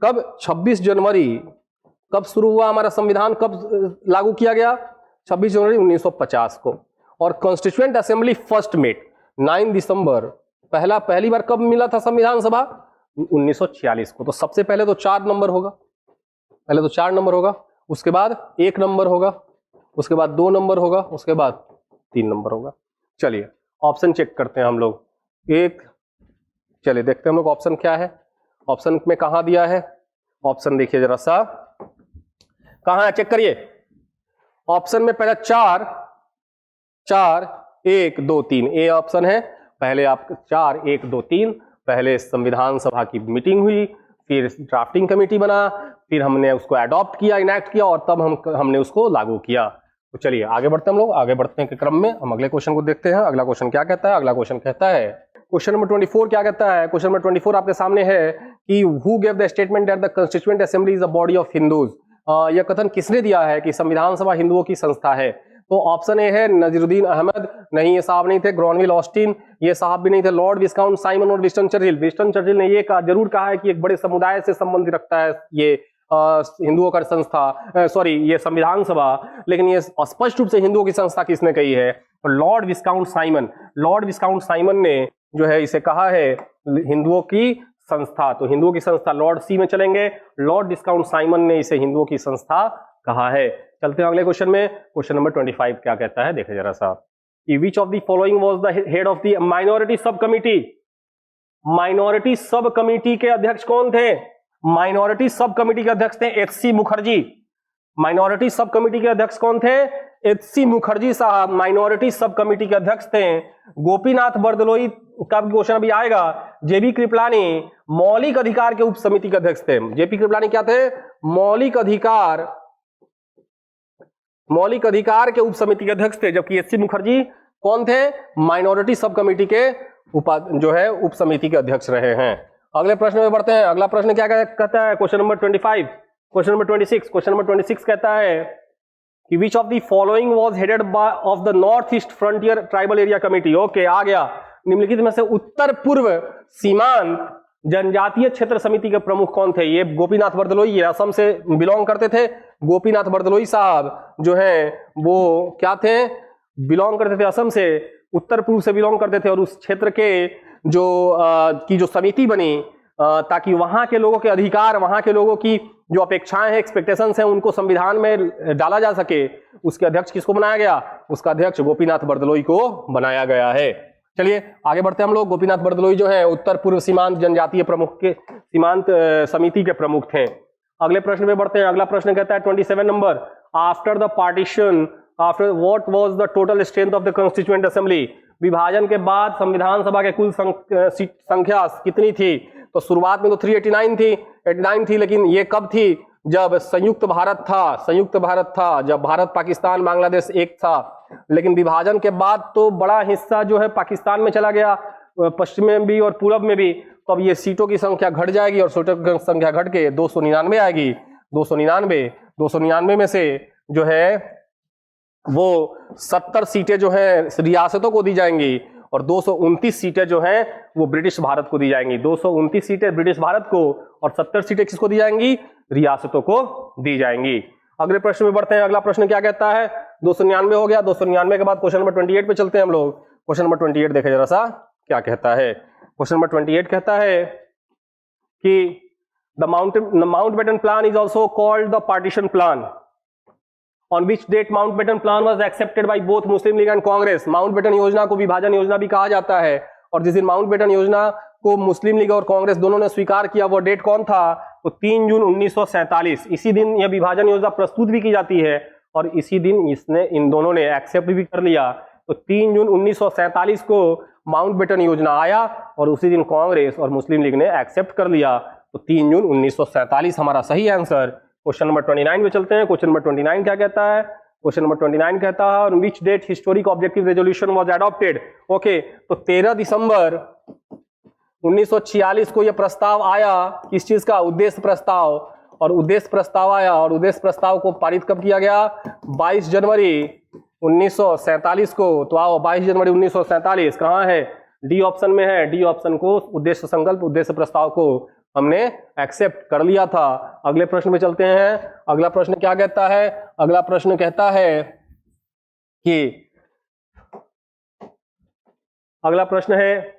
कब, 26 जनवरी। कब शुरू हुआ हमारा संविधान, कब लागू किया गया, 26 जनवरी 1950 को। और कॉन्स्टिट्यूएंट असेंबली फर्स्ट मेट 9 दिसंबर। पहली बार कब मिला था संविधान सभा? 1946 को। तो सबसे पहले तो 4 नंबर होगा, पहले तो 4 नंबर होगा, उसके बाद 1 नंबर होगा, उसके बाद 2 नंबर होगा, उसके बाद 3 नंबर होगा। चलिए ऑप्शन चेक करते हैं हम लोग। चलिए देखते हैं हम लोग ऑप्शन क्या है, ऑप्शन में कहां दिया है। ऑप्शन देखिए जरा सा, कहां है चेक करिए। ऑप्शन में पहला 4 1 2 3 ए ऑप्शन है। पहले आप 4 1 2 3 पहले संविधान सभा की मीटिंग हुई, फिर ड्राफ्टिंग कमेटी बना, फिर हमने उसको अडॉप्ट किया, इनैक्ट किया, और तब हमने उसको लागू किया। तो चलिए आगे बढ़ते हैं हम लोग। आगे बढ़ते हैं के क्रम में हम अगले क्वेश्चन को देखते हैं। अगला क्वेश्चन क्या कहता है? अगला क्वेश्चन कहता है, क्वेश्चन नंबर 24 क्या कहता है? क्वेश्चन नंबर 24 आपके सामने है कि who gave the statement that the constituent assembly is a body of Hindus. यह कथन किसने दिया है कि संविधान सभा हिंदुओं की संस्था है? तो ऑप्शन ए है नजीरुद्दीन अहमद, नहीं ये साहब नहीं थे। ग्रॉनविल ऑस्टिन, ये साहब भी नहीं थे। लॉर्ड विस्काउंट साइमन और विंस्टन चर्चिल। विंस्टन चर्चिल ने ये जरूर कहा है कि एक बड़े समुदाय से संबंध रखता है ये हिंदुओं का संस्था, सॉरी ये संविधान सभा, लेकिन ये स्पष्ट रूप से हिंदुओं की संस्था किसने कही है? तो लॉर्ड विस्काउंट साइमन। लॉर्ड विस्काउंट साइमन ने जो है इसे कहा है हिंदुओं की संस्था। तो हिंदुओं की संस्था लॉर्ड सी में चलेंगे। लॉर्ड विस्काउंट साइमन ने इसे हिंदुओं की संस्था कहा है। चलते हैं अगले क्वेश्चन में। क्वेश्चन नंबर 25 क्या कहता है? देखें जरा सा। विच of the following was the head of the minority सब कमिटी? माइनॉरिटी सब कमिटी के अध्यक्ष कौन थे? माइनॉरिटी सब कमिटी के अध्यक्ष थे एच.सी. मुखर्जी। माइनॉरिटी सब कमिटी के अध्यक्ष कौन थे? एच.सी. मुखर्जी साहब माइनॉरिटी सब कमिटी के अध्यक्ष थे। गोपीनाथ बरदलोई का क्वेश्चन अभी आएगा। जेबी कृपलानी मौलिक अधिकार के उप समिति के अध्यक्ष थे। जेपी कृपलानी क्या थे? मौलिक अधिकार के उप समिति के अध्यक्ष थे, जबकि एच.सी. मुखर्जी कौन थे? माइनॉरिटी सब कमिटी के उप समिति के अध्यक्ष रहे हैं। अगले प्रश्न में बढ़ते हैं। अगला प्रश्न क्या कहता है? Question number 25, question number 26। Question number 26 कहता है कि which of the following was headed by of the North East Frontier tribal area committee? Okay, आ गया। निम्नलिखित में से उत्तर पूर्व सीमांत जनजातीय क्षेत्र समिति के प्रमुख कौन थे? ये गोपीनाथ बरदलोई, ये असम से बिलोंग करते थे। गोपीनाथ बरदलोई साहब जो हैं वो क्या थे? बिलोंग करते थे असम से, उत्तर पूर्व से बिलोंग करते थे, और उस क्षेत्र के जो समिति बनी ताकि वहां के लोगों के अधिकार, वहां के लोगों की जो अपेक्षाएं हैं, एक्सपेक्टेशंस हैं, उनको संविधान में डाला जा सके। उसके अध्यक्ष किसको बनाया गया? उसका अध्यक्ष गोपीनाथ बरदलोई को बनाया गया है। चलिए आगे बढ़ते हैं हम लोग। गोपीनाथ बरदलोई जो है उत्तर पूर्व सीमांत जनजातीय प्रमुख के सीमांत समिति के प्रमुख थे। अगले प्रश्न में बढ़ते हैं। अगला प्रश्न कहता है 27 number, after the partition after what was the total strength of the constituent assembly? विभाजन के बाद संविधान सभा के कुल संख्या कितनी थी? तो शुरुआत में तो 389 थी, लेकिन ये कब थी? जब संयुक्त भारत था, जब भारत पाकिस्तान बांग्लादेश एक था। लेकिन विभाजन के बाद तो बड़ा हिस्सा जो है पाकिस्तान में चला गया, पश्चिम में भी और पूरब में भी। तो अब ये सीटों की संख्या घट जाएगी और सीटों की संख्या घट के 299 आएगी। 299 में से जो है वो 70 सीटें जो है रियासतों को दी जाएंगी, और 229 सीटें जो हैं वो ब्रिटिश भारत को दी जाएंगी। 229 सीटें ब्रिटिश भारत को और 70 सीटें किसको दी जाएंगी? रियासतों को दी जाएंगी। अगले प्रश्न में बढ़ते हैं। अगला प्रश्न क्या कहता है? 299 हो गया। 299 के बाद क्वेश्चन नंबर 28 पे चलते हैं हम लोग। क्वेश्चन नंबर 28 देखें जरा सा क्या कहता है। क्वेश्चन नंबर 28 कहता है कि the Mountbatten plan is also called the partition plan. On which date Mountbatten Plan was accepted by both Muslim League and Congress? Mountbatten योजना को विभाजन योजना भी कहा जाता है, और जिस दिन माउंटबेटन योजना को मुस्लिम लीग और कांग्रेस दोनों ने स्वीकार किया, वो डेट कौन था? तो 3 जून 1947। इसी दिन यह विभाजन योजना प्रस्तुत भी की जाती है, और इसी दिन इन दोनों ने एक्सेप्ट भी कर लिया। तो 3 जून 1947 को माउंटबेटन योजना आया, और उसी दिन कांग्रेस और मुस्लिम लीग ने एक्सेप्ट कर लिया। तो 3 जून 1947 हमारा सही आंसर। क्वेश्चन नंबर 29 में चलते हैं। क्वेश्चन नंबर 29 क्या कहता है? क्वेश्चन नंबर 29 कहता है on which date historic objective resolution was adopted? Okay, तो 13 दिसंबर 1946 को यह प्रस्ताव आया। किस चीज का? उद्देश्य प्रस्ताव। और उद्देश्य प्रस्ताव आया, और उद्देश्य प्रस्ताव को पारित कब किया गया? 22 जनवरी 1947 को। तो आओ 22 जनवरी 1947 कहाँ है? डी ऑप्शन में है। डी ऑप्शन को उद्देश्य संकल्प, उद्देश्य प्रस्ताव को हमने एक्सेप्ट कर लिया था। अगले प्रश्न में चलते हैं। अगला प्रश्न क्या कहता है? अगला प्रश्न कहता है कि अगला प्रश्न है,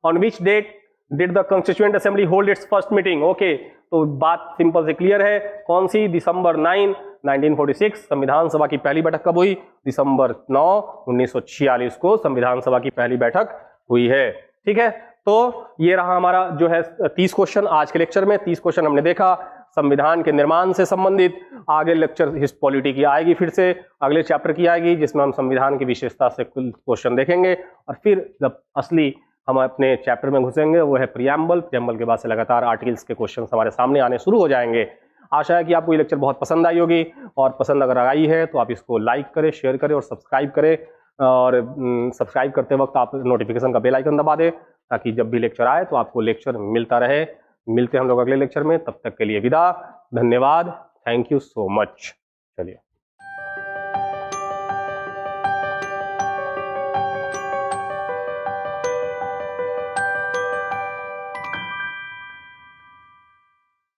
on which date did the constituent assembly hold its first meeting? Okay, तो बात सिंपल से क्लियर है, कौन सी? दिसंबर 9, 1946 संविधान सभा की पहली बैठक कब हुई? दिसंबर 9, 1946 को संविधान सभा की पहली बैठक हुई है। ठीक है, तो ये रहा हमारा जो है 30 क्वेश्चन आज के लेक्चर में। 30 क्वेश्चन हमने देखा संविधान के निर्माण से संबंधित। आगे लेक्चर हिस्टोपॉलिटी की आएगी, फिर से अगले चैप्टर की आएगी, जिसमें हम संविधान की विशेषता से कुल क्वेश्चन देखेंगे। और फिर जब असली हम अपने चैप्टर में घुसेंगे वो है प्रियम्बल। प्रियम्बल के बाद से लगातार आर्टिकल्स के क्वेश्चन हमारे सामने आने शुरू हो जाएंगे। आशा है कि आपको ये लेक्चर बहुत पसंद आई होगी, और पसंद अगर आई है तो आप इसको लाइक करें, शेयर करें और सब्सक्राइब करें। और सब्सक्राइब करते वक्त आप नोटिफिकेशन का बेल आइकन दबा दें, ताकि जब भी लेक्चर आए तो आपको लेक्चर मिलता रहे। मिलते हैं हम लोग अगले लेक्चर में, तब तक के लिए विदा, धन्यवाद, थैंक यू सो मच। चलिए।